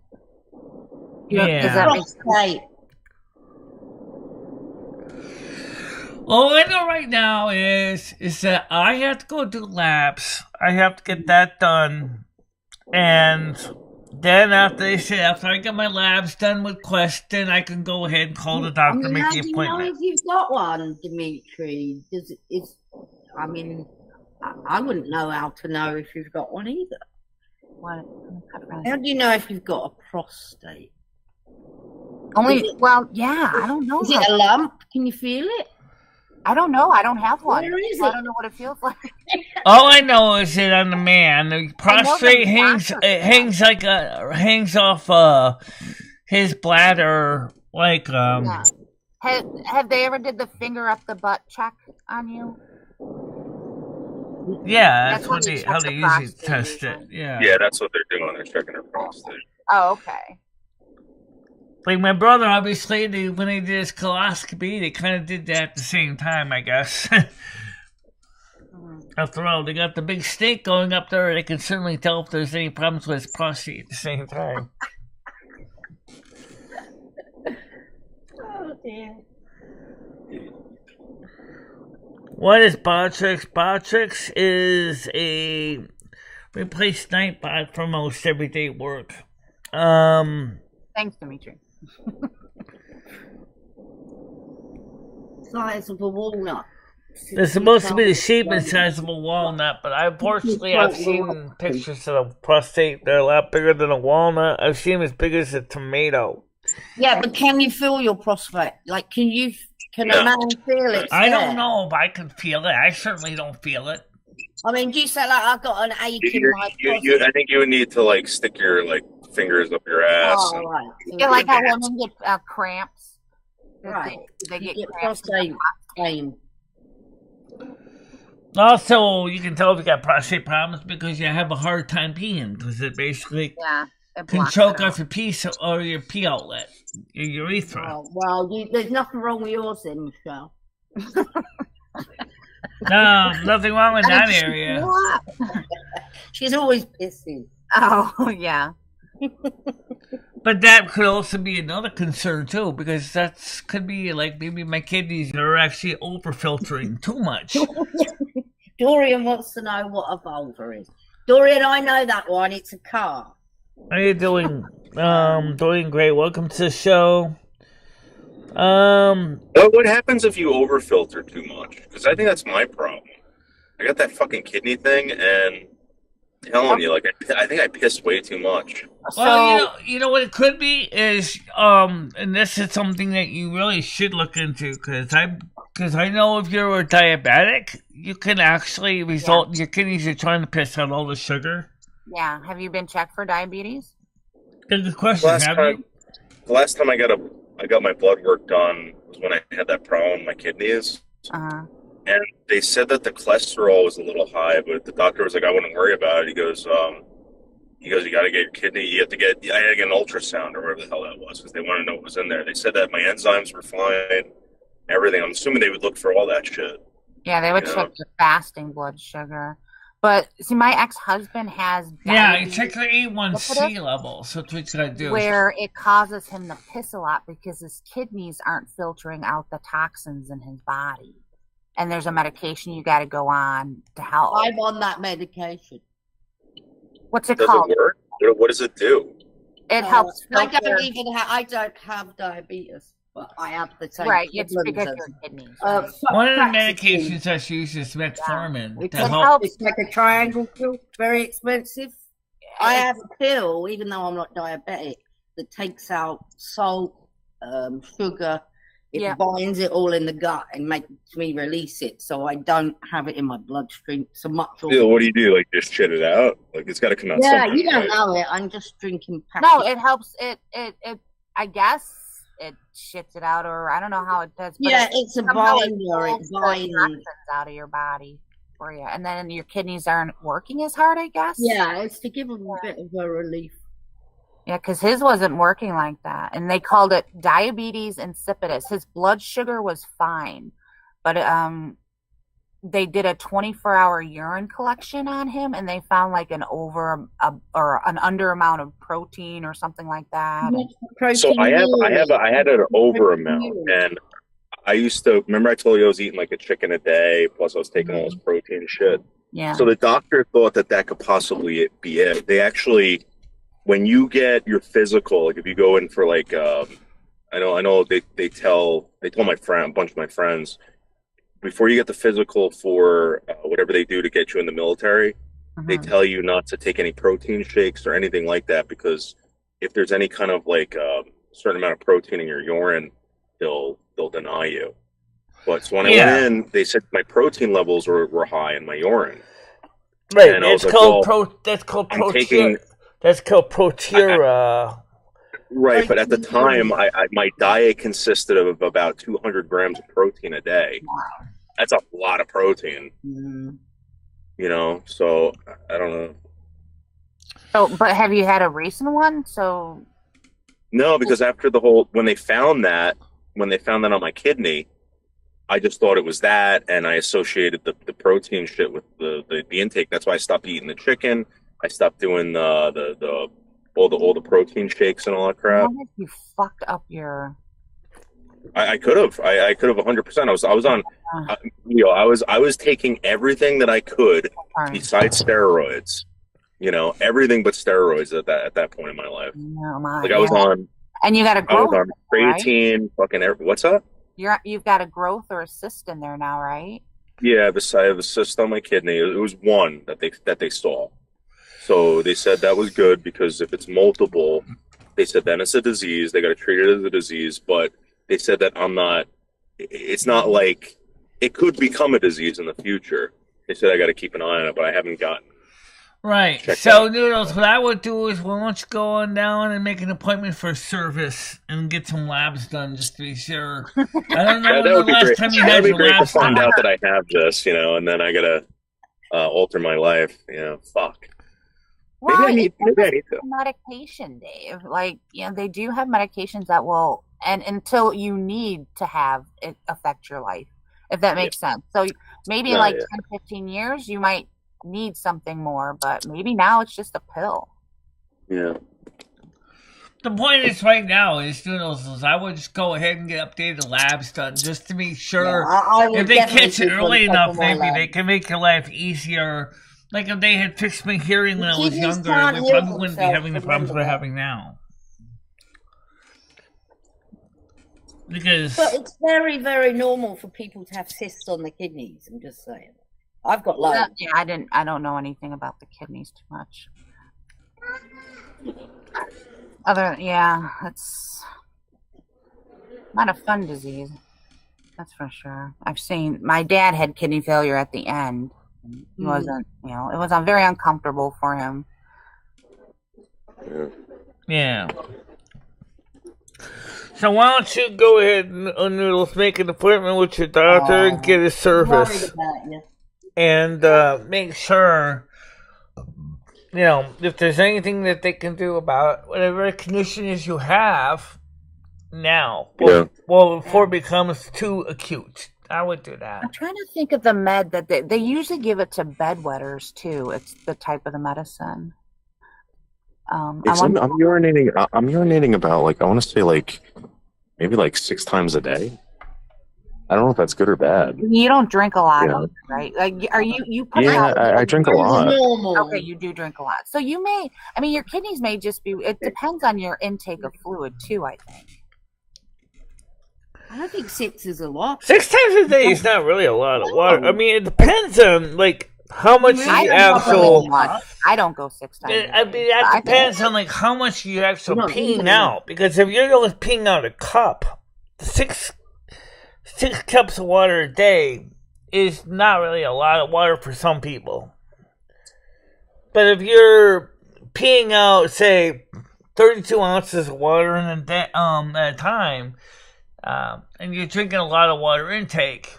Yeah.
Does that make sense?
Right.
All I know right now is that I have to go do labs. I have to get that done. And then after I get my labs done with Quest, then I can go ahead and call the doctor to make
how
the
do you know
appointment.
if you've got one, Dimitri? I wouldn't know how to know if you've got one either.
What?
How do you know if you've got a prostate?
Only, well, yeah, I don't know.
Is it a lump? Can you feel it?
I don't know. I don't have one.
Where is
I
it?
don't know what it feels like.
All I know is that on the man, the prostrate hangs off his bladder like
Yeah. Have they ever did the finger up the butt check on you?
Yeah,
That's
that's what
how they
how
check
they
the
usually
prostate,
test it.
usually.
Yeah.
Yeah, that's what they're doing. They're checking her prostate.
Oh, okay.
Like my brother, obviously, when they did his coloscopy, they kind of did that at the same time, I guess. After all, they got the big snake going up there. They can certainly tell if there's any problems with his prostate at the same time.
Oh dear.
What is Botrix? Botrix is a replace Nightbot for most everyday work.
Thanks, Dimitri.
Size of a walnut.
It's supposed to be the shape and size of a walnut, but unfortunately I've seen pictures of a prostate. They're a lot bigger than a walnut. I've seen them as big as a tomato.
Yeah, but can you feel your prostate? Like, can a man feel it?
I don't know if I can feel it. I certainly don't feel it.
I mean, do you say like I've got an ache in my prostate?
I think you would need to like stick your like fingers up your ass.
Oh,
And,
right.
Yeah, like how women get cramps.
Right.
They
You
get
get
cramps.
prostate pain.
Also, you can tell if you got prostate problems because you have a hard time peeing because it basically
Yeah. It
can
blocks
choke
it out.
off your pee or your pee outlet, your urethra.
Oh, well, there's nothing wrong with yours then, Michelle.
No, nothing wrong with that area.
What?
She's always pissing.
Oh, yeah.
But that could also be another concern too, because that's could be like maybe my kidneys are actually overfiltering too much.
Dorian wants to know what a vulva is. Dorian, I know that one. It's a car.
How you doing? Doing great. Welcome to the show.
what happens if you overfilter too much? Because I think that's my problem. I got that fucking kidney thing, and I'm telling you, like I think I pissed way too much.
Well, you know what it could be is, and this is something that you really should look into because I know if you're a diabetic, you can actually result in your kidneys are trying to piss out all the sugar.
Yeah. Have you been checked for diabetes?
Good question.
The last time I got my blood work done was when I had that problem with my kidneys. And they said that the cholesterol was a little high, but the doctor was like, I wouldn't worry about it. He goes, you got to get your kidney. I had to get an ultrasound or whatever the hell that was because they want to know what was in there. They said that my enzymes were fine, everything. I'm assuming they would look for all that shit.
Yeah, they would check your fasting blood sugar. But see, my ex-husband has
you check your A1C level. So that's what you gotta do.
Where it causes him to piss a lot because his kidneys aren't filtering out the toxins in his body. And there's a medication you got to go on to help.
I'm on that medication.
What's it
Does
called?
it work? What does it do?
It helps
I
filter.
I don't have diabetes, but I have the same
Right, it's
problems
because
as-
your kidneys.
One of the
practically.
medications that's used is metformin
It
to
can
help.
help. It's like a triangle pill, very expensive. I have a pill, even though I'm not diabetic, that takes out salt, sugar. It binds it all in the gut and makes me release it, so I don't have it in my bloodstream so much.
Yeah, what do? Like just shit it out? Like it's got to come out.
Yeah,
somehow,
you don't
right?
know it. I'm just drinking.
No, it helps. It. I guess it shits it out, or I don't know how it does. But
Yeah, it's a
somehow
binder.
pulls
It's
the
binding.
toxins out of your body for you, and then your kidneys aren't working as hard. I guess.
Yeah, it's to give them a bit of a relief.
Yeah, because his wasn't working like that, and they called it diabetes insipidus. His blood sugar was fine, but they did a 24-hour urine collection on him, and they found like an under amount of protein or something like that.
So I had an over amount, and I used to remember I told you I was eating like a chicken a day, plus I was taking all this protein shit.
Yeah.
So the doctor thought that could possibly be it. They actually, when you get your physical, like if you go in for like, I know they told a bunch of my friends, before you get the physical for whatever they do to get you in the military, they tell you not to take any protein shakes or anything like that, because if there's any kind of like certain amount of protein in your urine, they'll deny you. But so when I went in, they said my protein levels were high in my urine.
Right,
And I was
that's
like,
called
well,
that's called
I'm
protein. That's called Proteura.
Right, but at the time, my diet consisted of about 200 grams of protein a day. That's a lot of protein.
Mm.
You know, so I don't know.
So, but have you had a recent one? So
No, because after when they found that on my kidney, I just thought it was that, and I associated the protein shit with the intake. That's why I stopped eating the chicken. I stopped doing all the protein shakes and all that crap.
what if you fucked up your?
I could have. I could have 100%. I was on. I was taking everything that I could besides steroids. You know, everything but steroids at that point in my life.
Oh my,
Like I was on.
And you got a growth.
I was on creatine. Right? Fucking what's up?
You've got a growth or a cyst in there now, right?
Yeah, I have a cyst on my kidney. It was one that they saw. So they said that was good because if it's multiple, they said then it's a disease. They got to treat it as a disease. But they said that it's not like it could become a disease in the future. They said I got to keep an eye on it, but I haven't gotten.
Right. So, Noodles, what I would do is, why don't you go on down and make an appointment for service and get some labs done just to be sure. I don't know when the last time you had your labs done.
Find out that I have this, you know, and then I got to alter my life. You know, fuck.
Well,
maybe I need to.
Medication, Dave. Like, you know, they do have medications that will, and until you need to have it affect your life, if that makes sense. So maybe in 10, 15 years, you might need something more, but maybe now it's just a pill.
Yeah.
The point is right now is, Noodles, is I would just go ahead and get updated labs done just to be sure. If they catch it early enough, maybe they can make your life easier. Like if they had fixed my hearing when I was younger, we probably wouldn't be having the problems we're having now.
But it's very, very normal for people to have cysts on the kidneys. I'm just saying. I've got loads.
Yeah, I don't know anything about the kidneys too much. It's not a fun disease. That's for sure. I've seen my dad had kidney failure at the end. He wasn't, it was very uncomfortable for him.
Yeah. So why don't you go ahead and Noodles, make an appointment with your doctor and get a service. And make sure, if there's anything that they can do about whatever condition is you have now, before it becomes too acute. I would do that.
I'm trying to think of the med that they usually give it to bedwetters too. It's the type of the medicine.
I'm urinating about I want to say maybe 6 times a day. I don't know if that's good or bad.
You don't drink a lot, right? Like, are you?
I drink a lot.
Okay, you do drink a lot. So you may. I mean, your kidneys may just be. It depends on your intake of fluid too. I think.
I think 6 is a lot.
6 times a day is not really a lot of water. I mean, it depends on how much you actual.
I don't go 6 times.
I mean, that depends on how much you actually peeing out. Because if you're only peeing out a cup, 6 cups of water a day is not really a lot of water for some people. But if you're peeing out, say, 32 ounces of water in at a time, and you're drinking a lot of water intake,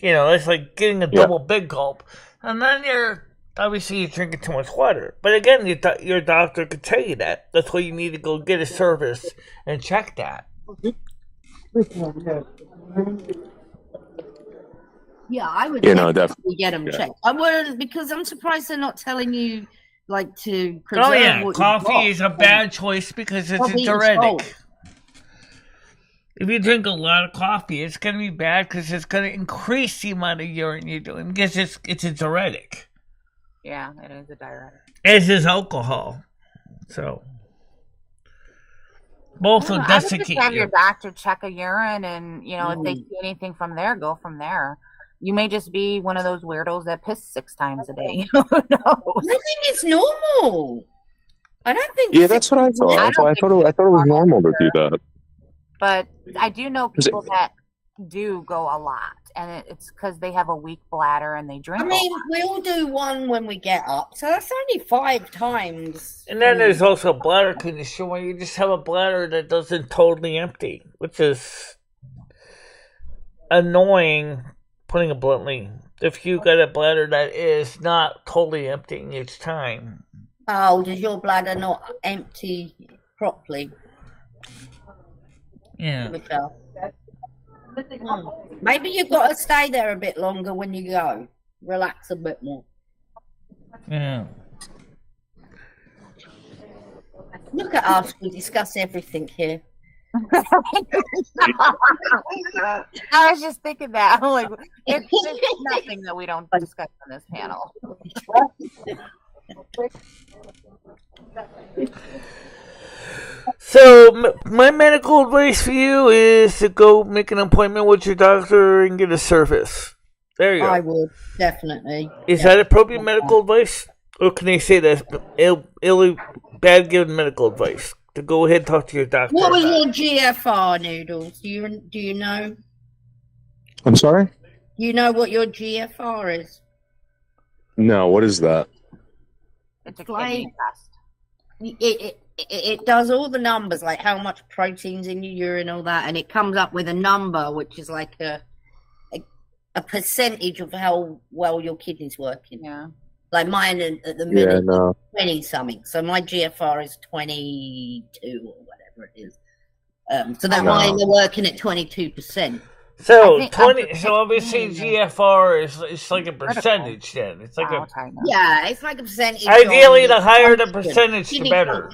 that's like getting a double big gulp. And then you're drinking too much water. But again, your doctor could tell you that. That's why you need to go get a service and check that.
Yeah, I would definitely get them checked. I would, because I'm surprised they're not telling you to preserve.
Oh yeah, coffee is a bad choice because it's a diuretic. If you drink a lot of coffee, it's going to be bad because it's going to increase the amount of urine you're doing because it's a diuretic.
Yeah, it is a diuretic.
As is alcohol. So both will desiccate
you. Have your doctor check a urine, and if they see anything from there, go from there. You may just be one of those weirdos that piss 6 times a day. No.
I think it's normal. I don't think.
Yeah, that's what I thought. I thought it was normal to do that.
But I do know people that do go a lot, and it's because they have a weak bladder and they drink.
I mean, we all do one when we get up, so that's only 5 times.
And then there's also a bladder condition where you just have a bladder that doesn't totally empty, which is annoying, putting it bluntly. If you got a bladder that is not totally emptying each time.
Oh, does your bladder not empty properly?
Yeah.
Michelle? Maybe you've got to stay there a bit longer when you go. Relax a bit more.
Yeah.
Look at us. We discuss everything here.
I was just thinking that. I'm like, there's nothing that we don't discuss on this panel.
So, my medical advice for you is to go make an appointment with your doctor and get a service. There you go.
I would, definitely.
Is that appropriate medical advice? Or can they say that's bad given medical advice? To go ahead and talk to your doctor.
What was your GFR, Noodles? Do you know?
I'm sorry?
You know what your GFR is?
No, what is that?
It's a kidney test.
It does all the numbers, like how much protein's in your urine, all that, and it comes up with a number, which is like a percentage of how well your kidney's working.
Yeah.
Like mine at the minute, 20 something. So my GFR is 22 or whatever it is. So that mine are working at 22%.
So So obviously GFR is like a percentage. Then it's like
it's like a percentage.
Ideally, the higher the percentage, the better.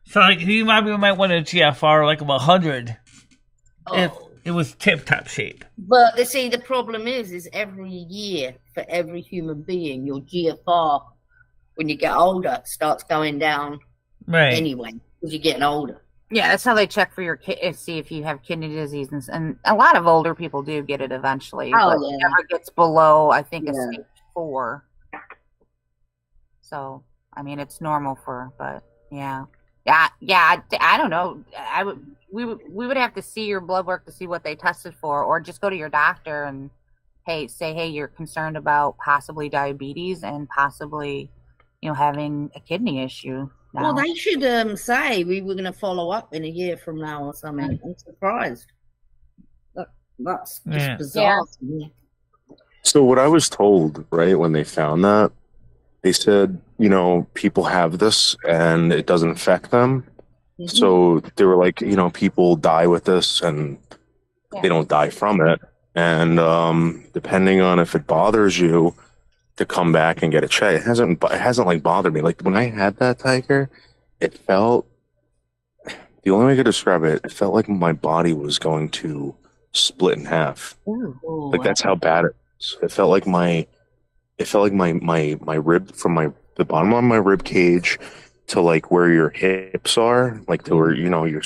So like you might want a GFR like of 100 if it was tip top shape.
But see, the problem is every year for every human being, your GFR when you get older starts going down.
Right.
Anyway, because you're getting older.
Yeah, that's how they check for your see if you have kidney disease, and a lot of older people do get it eventually. But it never gets below, I think, a stage 4. So, I mean, it's normal but yeah. I don't know. We would have to see your blood work to see what they tested for, or just go to your doctor and say you're concerned about possibly diabetes and possibly, having a kidney issue. Now.
Well, they should say we were going to follow up in a year from now or something. I'm surprised. That's just bizarre. Yeah.
So what I was told, right, when they found that, they said, people have this and it doesn't affect them. Mm-hmm. So they were like, people die with this and they don't die from it. And depending on if it bothers you, to come back and get a check. It hasn't like bothered me. Like when I had that, Tiger, it felt, the only way I could describe it, it felt like my body was going to split in half.
Ooh,
like that's how bad it was. It felt like my rib from the bottom of my rib cage to like where your hips are, like to where your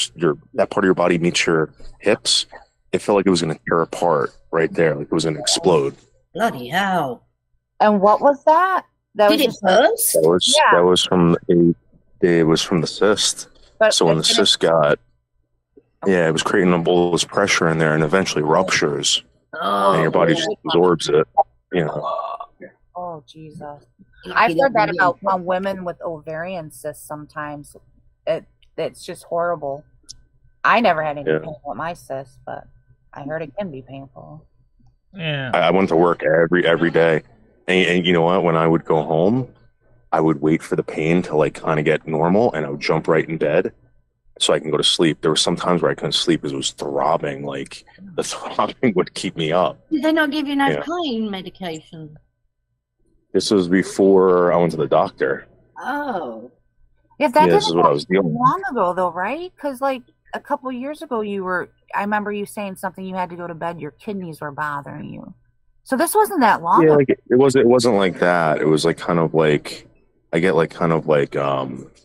that part of your body meets your hips. It felt like it was going to tear apart right there, like it was going to explode.
Bloody hell!
And what was that?
Did it burst?
That was from the cyst.
But
so when the cyst got, it was creating a bolus pressure in there, and eventually ruptures, and your body just absorbs it.
Oh Jesus! I've heard that about women with ovarian cysts. Sometimes it's just horrible. I never had any pain with my cysts, but I heard it can be painful.
Yeah.
I went to work every day. And you know what? When I would go home, I would wait for the pain to like kind of get normal, and I would jump right in bed so I can go to sleep. There were some times where I couldn't sleep because it was throbbing. Like the throbbing would keep me up.
Did they not give you no pain medication?
This was before I went to the doctor.
Oh.
Yeah, that
this is what I was dealing with.
Long ago though, right? Because like a couple years ago, I remember you saying something. You had to go to bed. Your kidneys were bothering you. So this wasn't that long ago.
Like it wasn't like that. It was like kind of like I get like kind of like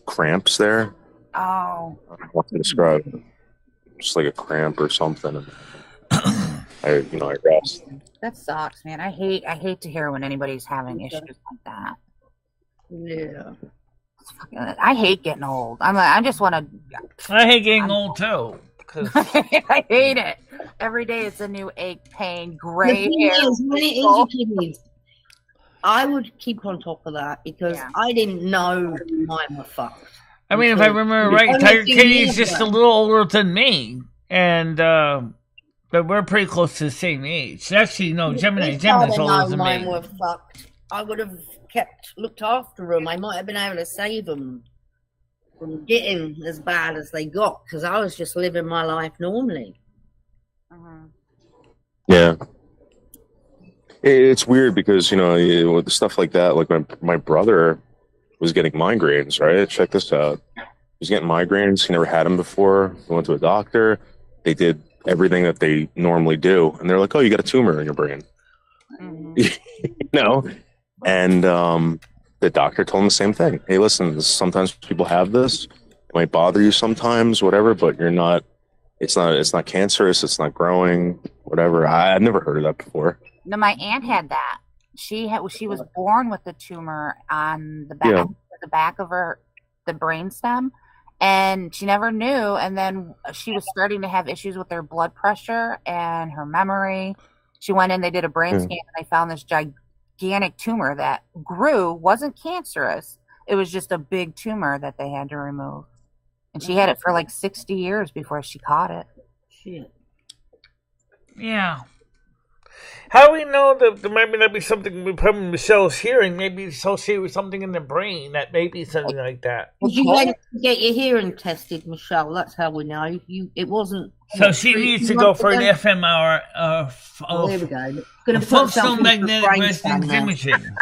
cramps there.
Oh.
I don't know what to describe it. Just like a cramp or something. I rest.
That sucks, man. I hate to hear when anybody's having issues like that.
Yeah.
I hate getting old. I just want to.
I hate getting old too. 'cause
I hate it. Every day it's a new ache, pain,
The
gray
thing
hair.
is, when it is your kidneys, I would keep on top of that because I didn't know mine were fucked.
I mean, if I remember right,
only
Tiger
a few
Kitty is
years
just a
ago.
little older than me, and but we're pretty close to the same age. Actually, no, Gemini's
If I'd
older
known
than
mine
me.
were fucked, I would have looked after them. I might have been able to save them from getting as bad as they got because I was just living my life normally.
Yeah. It's weird because, with stuff like that, like my brother was getting migraines, right? Check this out. He's getting migraines. He never had them before. He went to a doctor. They did everything that they normally do. And they're like, oh, you got a tumor in your brain. And the doctor told him the same thing. Hey, listen, sometimes people have this. It might bother you sometimes, whatever, but it's not cancerous. It's not growing, whatever. I've never heard of that before.
No, my aunt had that. She was born with the tumor on the back of the brainstem, and she never knew. And then she was starting to have issues with her blood pressure and her memory. She went in, they did a brain scan, and they found this gigantic tumor that grew, wasn't cancerous. It was just a big tumor that they had to remove. And she had it for like 60 years before she caught it.
Shit.
Yeah. How do we know that there might not be something with probably Michelle's hearing? Maybe associated with something in the brain that may be something like that.
You went to get your hearing tested, Michelle. That's how we know. It wasn't.
So she needs to go for an fMRI
There we go. Gonna put
functional
something into the
magnetic
brain
resonance
scan now.
imaging.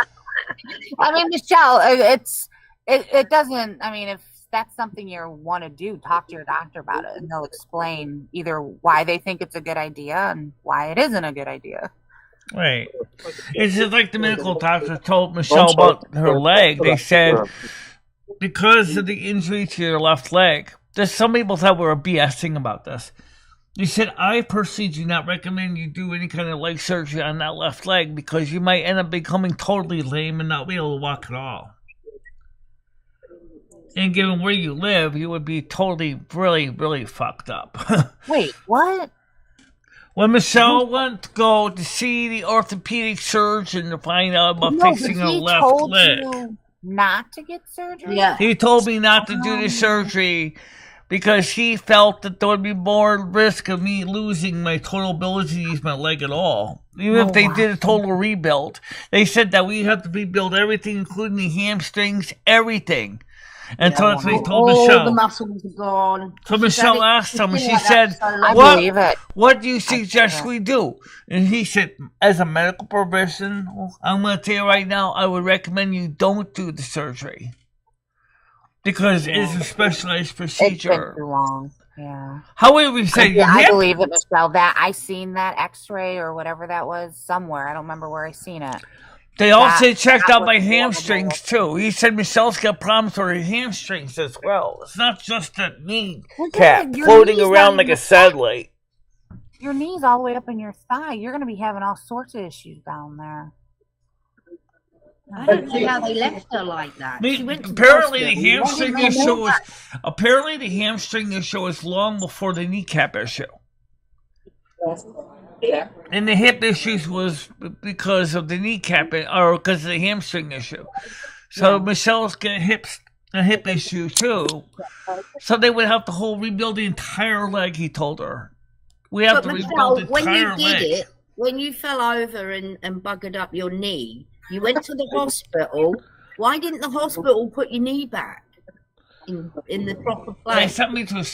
I mean, Michelle, it doesn't. I mean, if that's something you want to do, talk to your doctor about it, and they'll explain either why they think it's a good idea and why it isn't a good idea.
Right. It's just like the medical doctor told Michelle about her leg. They said because of the injury to your left leg, there's some people that were BSing about this. They said, I personally do not recommend you do any kind of leg surgery on that left leg because you might end up becoming totally lame and not be able to walk at all. And given where you live, you would be totally, really, really fucked up.
Wait, what?
When Michelle went to go to see the orthopedic surgeon to find out about fixing her left leg,
you not to get surgery?
Yeah.
he told me not to do the surgery because he felt that there would be more risk of me losing my total ability to use my leg at all. Even if they did a total rebuild. They said that we have to rebuild everything, including the hamstrings, everything. And so that's what he told
all
Michelle.
the muscles are gone.
So Michelle asked him, and she
Like
said,
that, so
I
long.
believe it.
what do you suggest we do? And he said, as a medical professional, I'm going to tell you right now, I would recommend you don't do the surgery. Because it's a specialized
It's been
procedure.
too long. Yeah.
However, we say,
Yeah, I believe it, Michelle. That I seen that X-ray or whatever that was somewhere. I don't remember where I seen it.
they also checked
that
out
was
my
horrible.
hamstrings, too. He said Michelle's got problems with her hamstrings as well. It's not just a knee cap
your
floating
knees
around
not
like a
even-
satellite.
Your knees all the way up in your thigh. You're going to be having all sorts of issues down there.
I don't see how they left her like that. She went to the
Apparently, the
hospital.
hamstring issue was long before the kneecap issue. And the hip issues was because of the kneecap or because of the hamstring issue. So Michelle's got a hip issue too. So they would have to rebuild the entire leg, he told her. We have
But
to
Michelle,
rebuild the
when you
entire
did
leg.
it, when you fell over and buggered up your knee, you went to the hospital. Why didn't the hospital put your knee back in the proper
They
place?
sent me to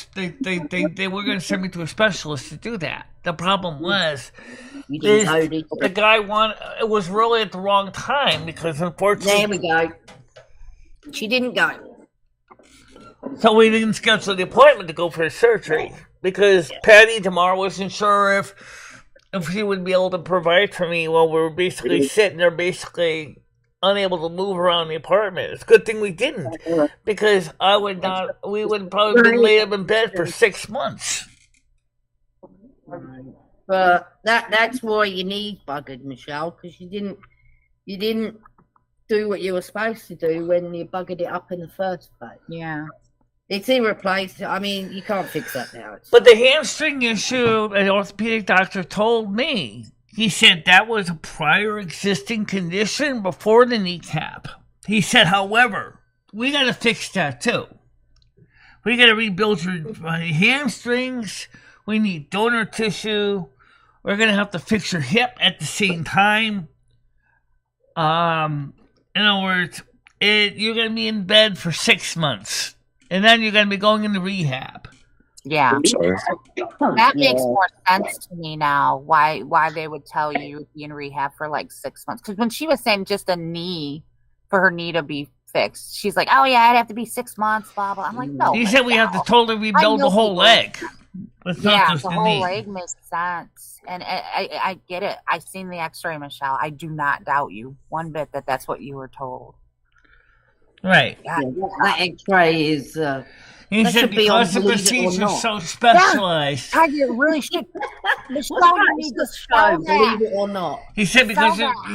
they were going to send me to a specialist to do that. The problem was
You didn't go, did you?
the guy it was really at the wrong time because unfortunately
There we go. She didn't go.
so we didn't schedule the appointment to go for the surgery because Patty tomorrow wasn't sure if she would be able to provide for me while we were basically sitting there basically unable to move around the apartment. It's a good thing we didn't because we would probably been laid up in bed for 6 months.
But that's why your knee buggered, Michelle, because you didn't do what you were supposed to do when you buggered it up in the first place.
Yeah.
It's irreplaceable. I mean, you can't fix that now.
But the hamstring issue, an orthopedic doctor told me, he said that was a prior existing condition before the kneecap. He said, however, we got to fix that too. We got to rebuild your hamstrings. We need donor tissue. We're going to have to fix your hip at the same time. In other words, you're going to be in bed for 6 months. And then you're going to be going into rehab.
Yeah.
I'm sorry.
That makes more sense to me now, why they would tell you you'd be in rehab for like 6 months. Because when she was saying just a knee, for her knee to be fixed, she's like, oh yeah, I'd have to be 6 months, blah, blah. I'm like, no.
He said we have to totally rebuild the whole leg. It's not
Yeah,
just
the
the
whole
knee.
leg makes sense. And I get it. I've seen the x-ray, Michelle. I do not doubt you one bit that that's what you were told.
Right.
Yeah.
That X-ray is.
He
That
said
should be on
because the
Believe It or
procedure's
Not.
so specialized.
I really should. Michelle,
What
you
is
need
the
to
show?
sell
Believe
that.
it or not.
He said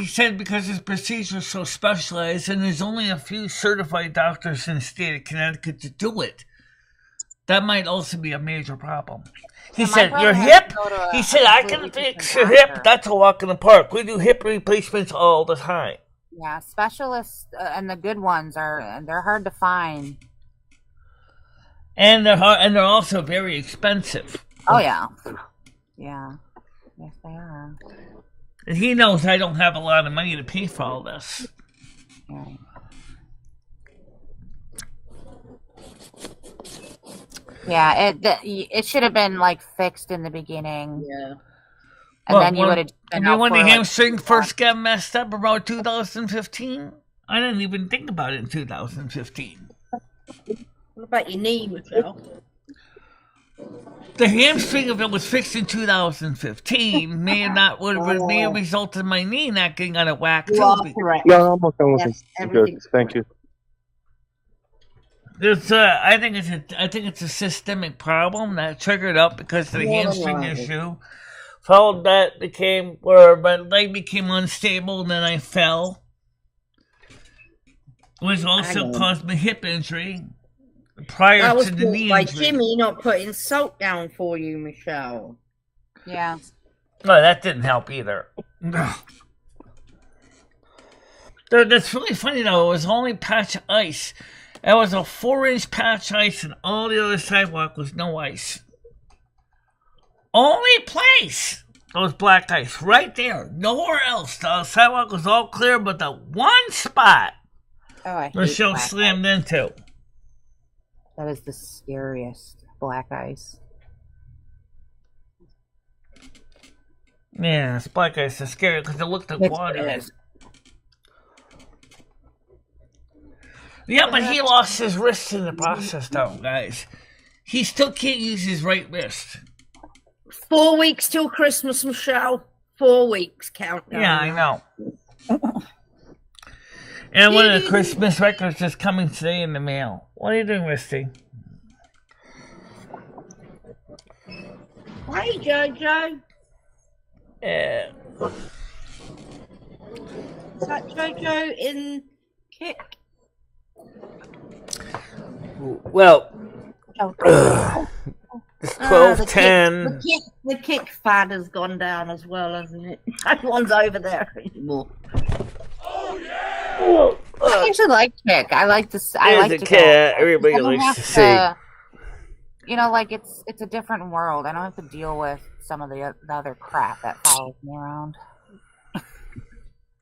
Sell
because his procedure's so specialized, and there's only a few certified doctors in the state of Connecticut to do it. That might also be a major problem. He
So my
said,
brother
your
has
hip?
to go to
He
a
said, I can
completely
fix
different
your hip.
doctor.
That's a walk in the park. We do hip replacements all the time.
Yeah, specialists and the good ones they're hard to find.
And they're also very expensive.
Oh yeah, yeah, yes they are.
And he knows I don't have a lot of money to pay for all this.
Yeah. Yeah, it should have been like fixed in the beginning,
Yeah.
and then you would have.
I mean, when the hamstring first got messed up about 2015, I didn't even think about it in 2015.
What about your knee, Michelle?
The hamstring, if it was fixed in 2015, may have resulted in my knee not getting out of whack.
You
too.
are correct.
Yeah, I'm okay with
Yes,
it. Good.
everything's
Thank you.
There's, I think it's a systemic problem that triggered up because of the
More than
hamstring
likely.
issue. Followed that became where my leg became unstable, and then I fell, which also
know.
caused me hip injury prior
That was
to the knee
by
injury.
Jimmy not putting salt down for you, Michelle.
Yeah,
No, that didn't help either. That's really funny though. It was only patch of ice. It was a 4-inch patch ice, and all the other sidewalk was no ice. Only place was black ice right there. Nowhere else. The sidewalk was all clear, but the one spot
oh, I hate
Michelle
black
slammed
ice.
into.
That is the scariest black ice.
Yeah, it's black ice is scary because it looked like
It's
water.
bad.
Yeah, but he lost his wrist in the process, though, guys. He still can't use his right wrist.
4 weeks till Christmas, Michelle. 4 weeks countdown.
Yeah, I know. And one of the Christmas records is coming today in the mail. What are you doing, Misty?
Hey, Jojo.
Yeah.
Is that Jojo in Kick?
Well,
Oh,
it's
The
12:10.
kick fad has gone down as well, hasn't it? No one's over there anymore.
Oh yeah!
I actually like Kick. I like this. I
There's
like
a
to
cat.
go.
Everybody
I don't
likes
have
to see.
You know, like it's a different world. I don't have to deal with some of the other crap that follows me around.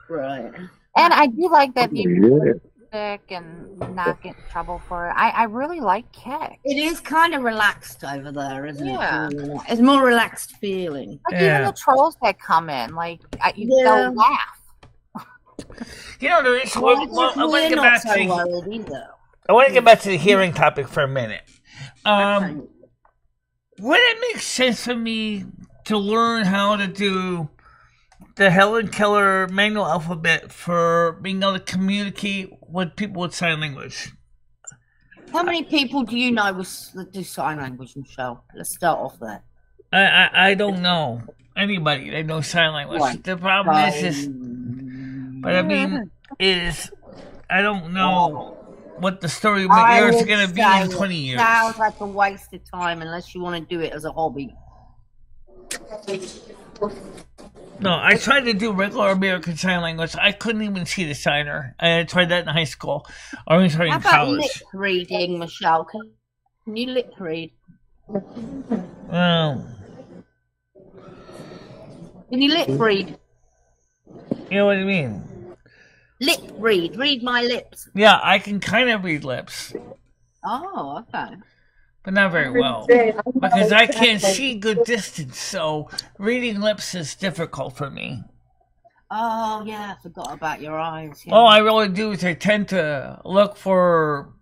Right.
And I do like that people
Yeah.
are sick and not get in trouble for it. I really like Kick.
It is kind of relaxed over there, isn't
Yeah.
it? It's more relaxed feeling.
Like
Yeah.
even the trolls that come in, like
Yeah.
they'll laugh.
You know, there is.
Well,
I want to
we're
get
not
back
so
to.
worried either.
I want to get back to the hearing topic for a minute.
Okay.
Would it make sense for me to learn how to do the Helen Keller manual alphabet for being able to communicate with people with sign language?
How many people do you know that do sign language, Michelle? Let's start off there.
I don't know anybody that knows sign language.
Right.
The problem is, but I mean, is I don't know what the story of my ears are
would
going to be
say
in 20 years.
Sounds like a waste of time unless you want to do it as a hobby.
No, I tried to do regular American Sign Language. I couldn't even see the signer. I tried that in high school. Or I tried
How
in
about
college.
lip reading, Michelle? Can you lip read?
Well,
Can you lip read?
you know what I mean?
Lip read. Read my lips.
Yeah, I can kind of read lips,
Oh, okay.
but not very well. Because I can't see good distance, so reading lips is difficult for me.
Oh, yeah, I forgot about your eyes. Yeah.
All I really do is I tend to look for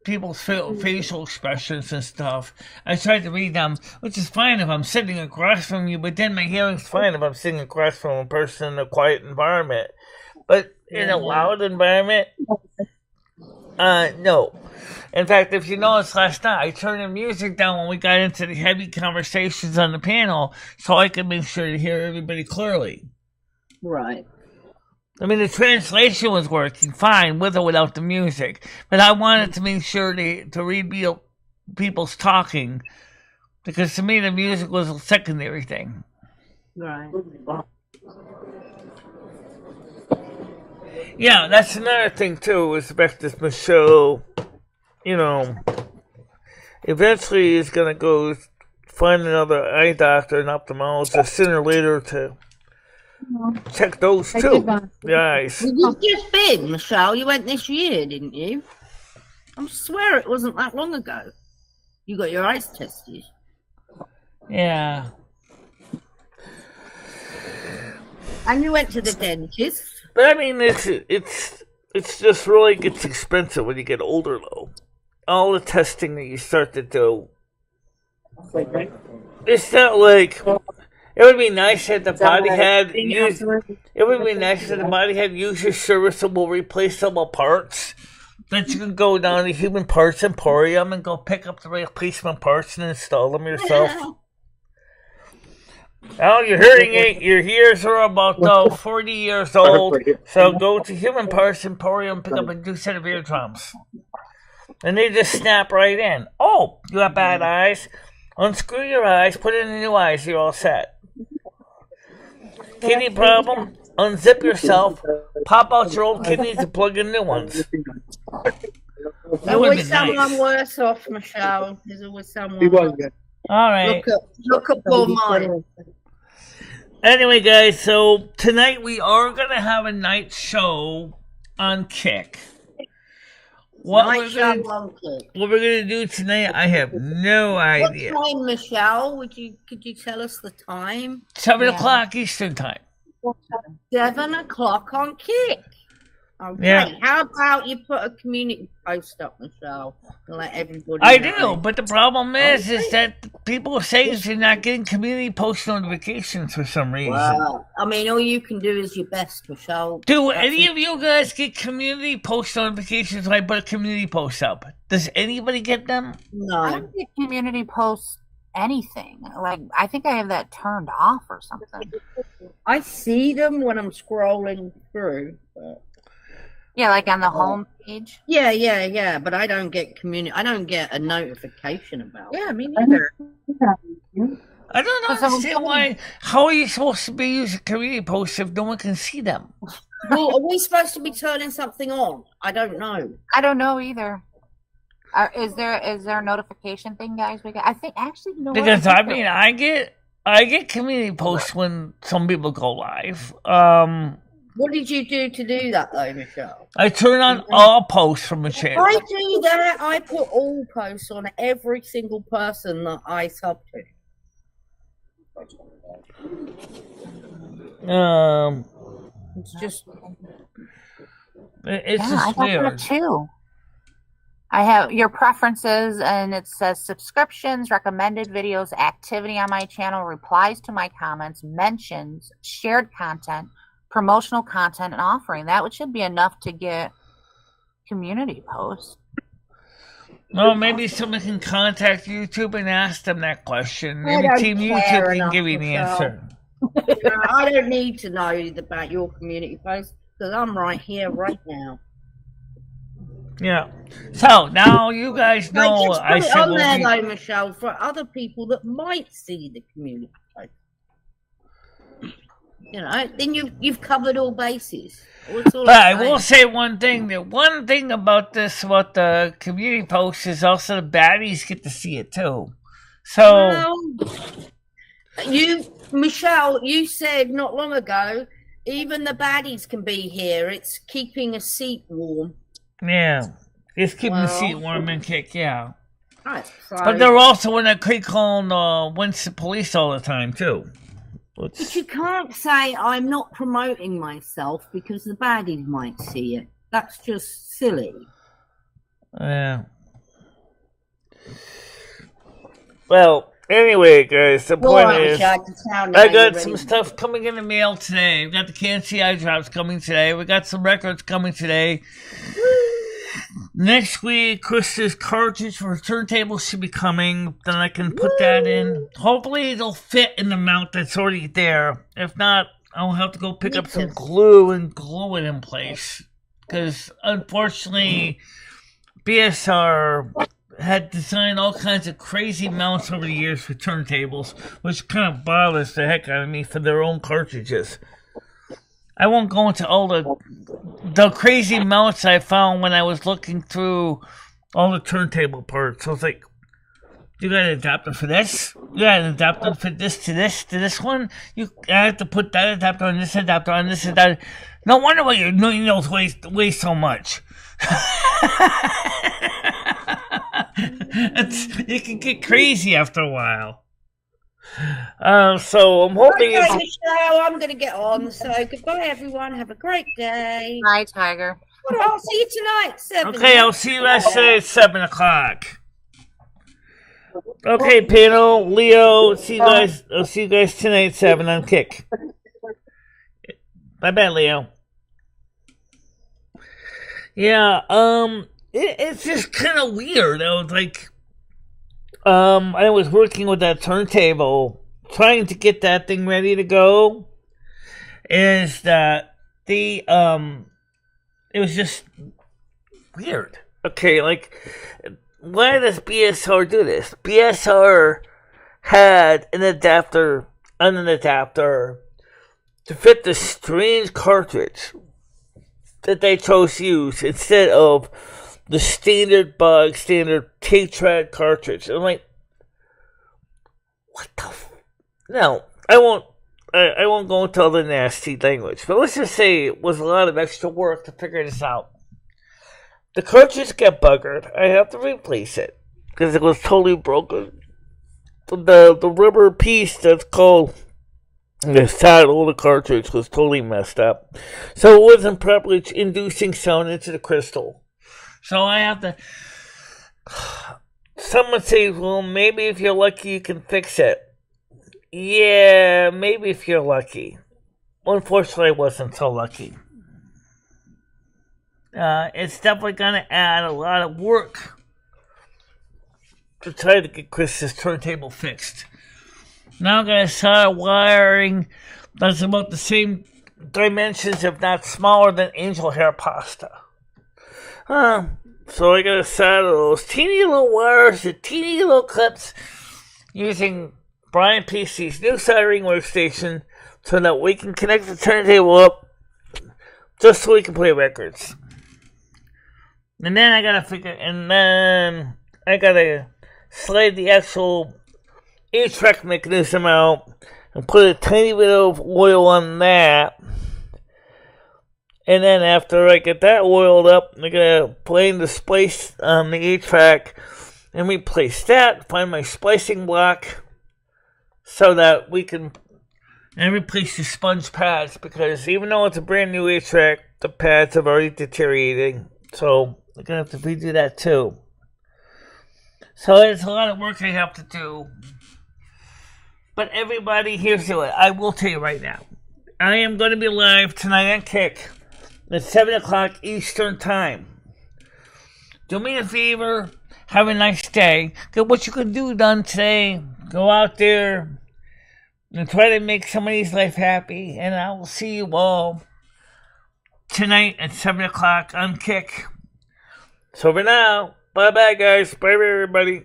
people's facial expressions and stuff. I try to read them, which is fine if I'm sitting across from you, but then my hearing's fine if I'm sitting across from a person in a quiet environment. But in a loud environment, no. In fact, if you noticed last night, I turned the music down when we got into the heavy conversations on the panel so I could make sure to hear everybody clearly.
Right.
I mean, the translation was working fine with or without the music, but I wanted to make sure to read people's talking, because to me the music was a secondary thing.
Right.
Yeah, that's another thing too, is back to Michelle, eventually is going to go find another eye doctor and ophthalmologist sooner or later to check those too. The eyes.
You've just been, Michelle. You went this year, didn't you? I swear it wasn't that long ago. You got your eyes tested.
Yeah.
And you went to the dentist.
But I mean, it's just really gets expensive when you get older, though. All the testing that you start to do. It's not like it would be nice if the body had used. It would be nice if the body had user serviceable, replaceable parts that you can go down to Human Parts Emporium and go pick up the replacement parts and install them yourself. Well, your ears are about 40 years old, so go to Human Parts Emporium, pick up a new set of eardrums. And they just snap right in. Oh, you have bad eyes? Unscrew your eyes, put in the new eyes, you're all set. Kidney problem? Unzip yourself, pop out your old kidneys and plug in new ones.
There's always someone worse off, Michelle. There's always someone worse.
All right.
Look up poor mine.
Anyway, guys, so tonight we are going to have a night show on Kick. What we're going to do tonight, I have no idea.
What time, Michelle? Could you tell us the time?
7 o'clock Eastern time.
7 o'clock on Kick. Okay.
Yeah.
How about you put a community post up, Michelle, and let everybody
I
know?
do, but the problem is that people say you're not getting community post notifications for some reason.
Wow. I mean, all you can do is your best, Michelle.
Do any of you guys get community post notifications when I put a community post up? Does anybody get them?
No. I don't get community posts anything. Like, I think I have that turned off or something.
I see them when I'm scrolling through, but...
Yeah, like on the home page.
Yeah. But I don't get I don't get a notification about it.
Yeah, me neither.
I don't understand why. How are you supposed to be using community posts if no one can see them?
Well, are we supposed to be turning something on? I don't know.
I don't know either. Is there a notification thing, guys? I think actually,
Because I get community posts when some people go live.
What did you do to do that, though, Michelle?
I turn on all posts from a channel.
I do that. I put all posts on every single person that I sub to. It's just...
It's just weird.
I too. I have your preferences, and it says subscriptions, recommended videos, activity on my channel, replies to my comments, mentions, shared content, promotional content, and offering. That should be enough to get community posts.
Well, maybe someone can contact YouTube and ask them that question. Maybe Team YouTube can give you the answer.
I don't need to know about your community posts because I'm right here, right now.
Yeah. So now you guys know.
Just put
I
it
said,
on
well,
there, though, Michelle, for other people that might see the community post. You know, then you've covered all bases.
But I will say one thing. The one thing about this, what the community post is, also the baddies get to see it too. So,
Michelle, you said not long ago, even the baddies can be here. It's keeping a seat warm.
yeah, it's keeping the seat warm and kick. Yeah,
right, so,
but they're also in that creek calling Winston police all the time too.
But you can't say I'm not promoting myself because the baddies might see it. That's just silly.
Yeah. Well, anyway, guys, the point is, I got some stuff coming in the mail today. We got the KNC eye drops coming today. We got some records coming today. Next week, Chris's cartridge for turntable should be coming. Then I can put that in. Hopefully, it'll fit in the mount that's already there. If not, I'll have to go pick up some glue and glue it in place. Because, unfortunately, BSR had designed all kinds of crazy mounts over the years for turntables, which kind of bothers the heck out of me for their own cartridges. I won't go into all the crazy mounts I found when I was looking through all the turntable parts. I was like, you got an adapter for this? You got an adapter for this to this one? I have to put that adapter on this adapter on this adapter. No wonder why your needles weigh so much. You can get crazy after a while. So I'm hoping.
Okay, Michelle, I'm going to get on. So goodbye, everyone. Have a great day.
Bye, Tiger.
Well, I'll see you tonight. 7.
Okay, I'll see you guys today at 7 o'clock. Okay, panel, Leo. I'll see you guys tonight at 7 on Kick. Bye, Leo. Yeah. It's just kind of weird. I was like. I was working with that turntable, trying to get that thing ready to go. Is that it was just weird. Okay, like, why does BSR do this? BSR had an adapter to fit the strange cartridge that they chose to use instead of the standard tape track cartridge. I'm like, what the No, I won't go into all the nasty language, but let's just say it was a lot of extra work to figure this out. The cartridge got buggered. I have to replace it because it was totally broken. The rubber piece that's called the saddle of the cartridge was totally messed up, so it wasn't properly inducing sound into the crystal. So I have to. Someone says, well, maybe if you're lucky, you can fix it. Yeah, maybe if you're lucky. Unfortunately, I wasn't so lucky. It's definitely going to add a lot of work to try to get Chris's turntable fixed. Now I'm going to start wiring that's about the same dimensions, if not smaller, than angel hair pasta. So I got a set of those teeny little wires, the teeny little clips, using Brian PC's new soldering workstation so that we can connect the turntable up just so we can play records. And then I gotta slide the actual 8-track mechanism out and put a tiny bit of oil on that. And then after I get that oiled up, I'm going to plane the splice on the 8-track and replace that, find my splicing block so that we can replace the sponge pads, because even though it's a brand new 8-track, the pads have already deteriorated. So I'm going to have to redo that too. So it's a lot of work I have to do. But everybody, here's what I will tell you right now. I am going to be live tonight on Kick at 7 o'clock Eastern Time. Do me a favor, have a nice day. Get what you can do done today. Go out there and try to make somebody's life happy. And I will see you all tonight at 7 o'clock on Kick. So for now, bye-bye, guys. Bye, everybody.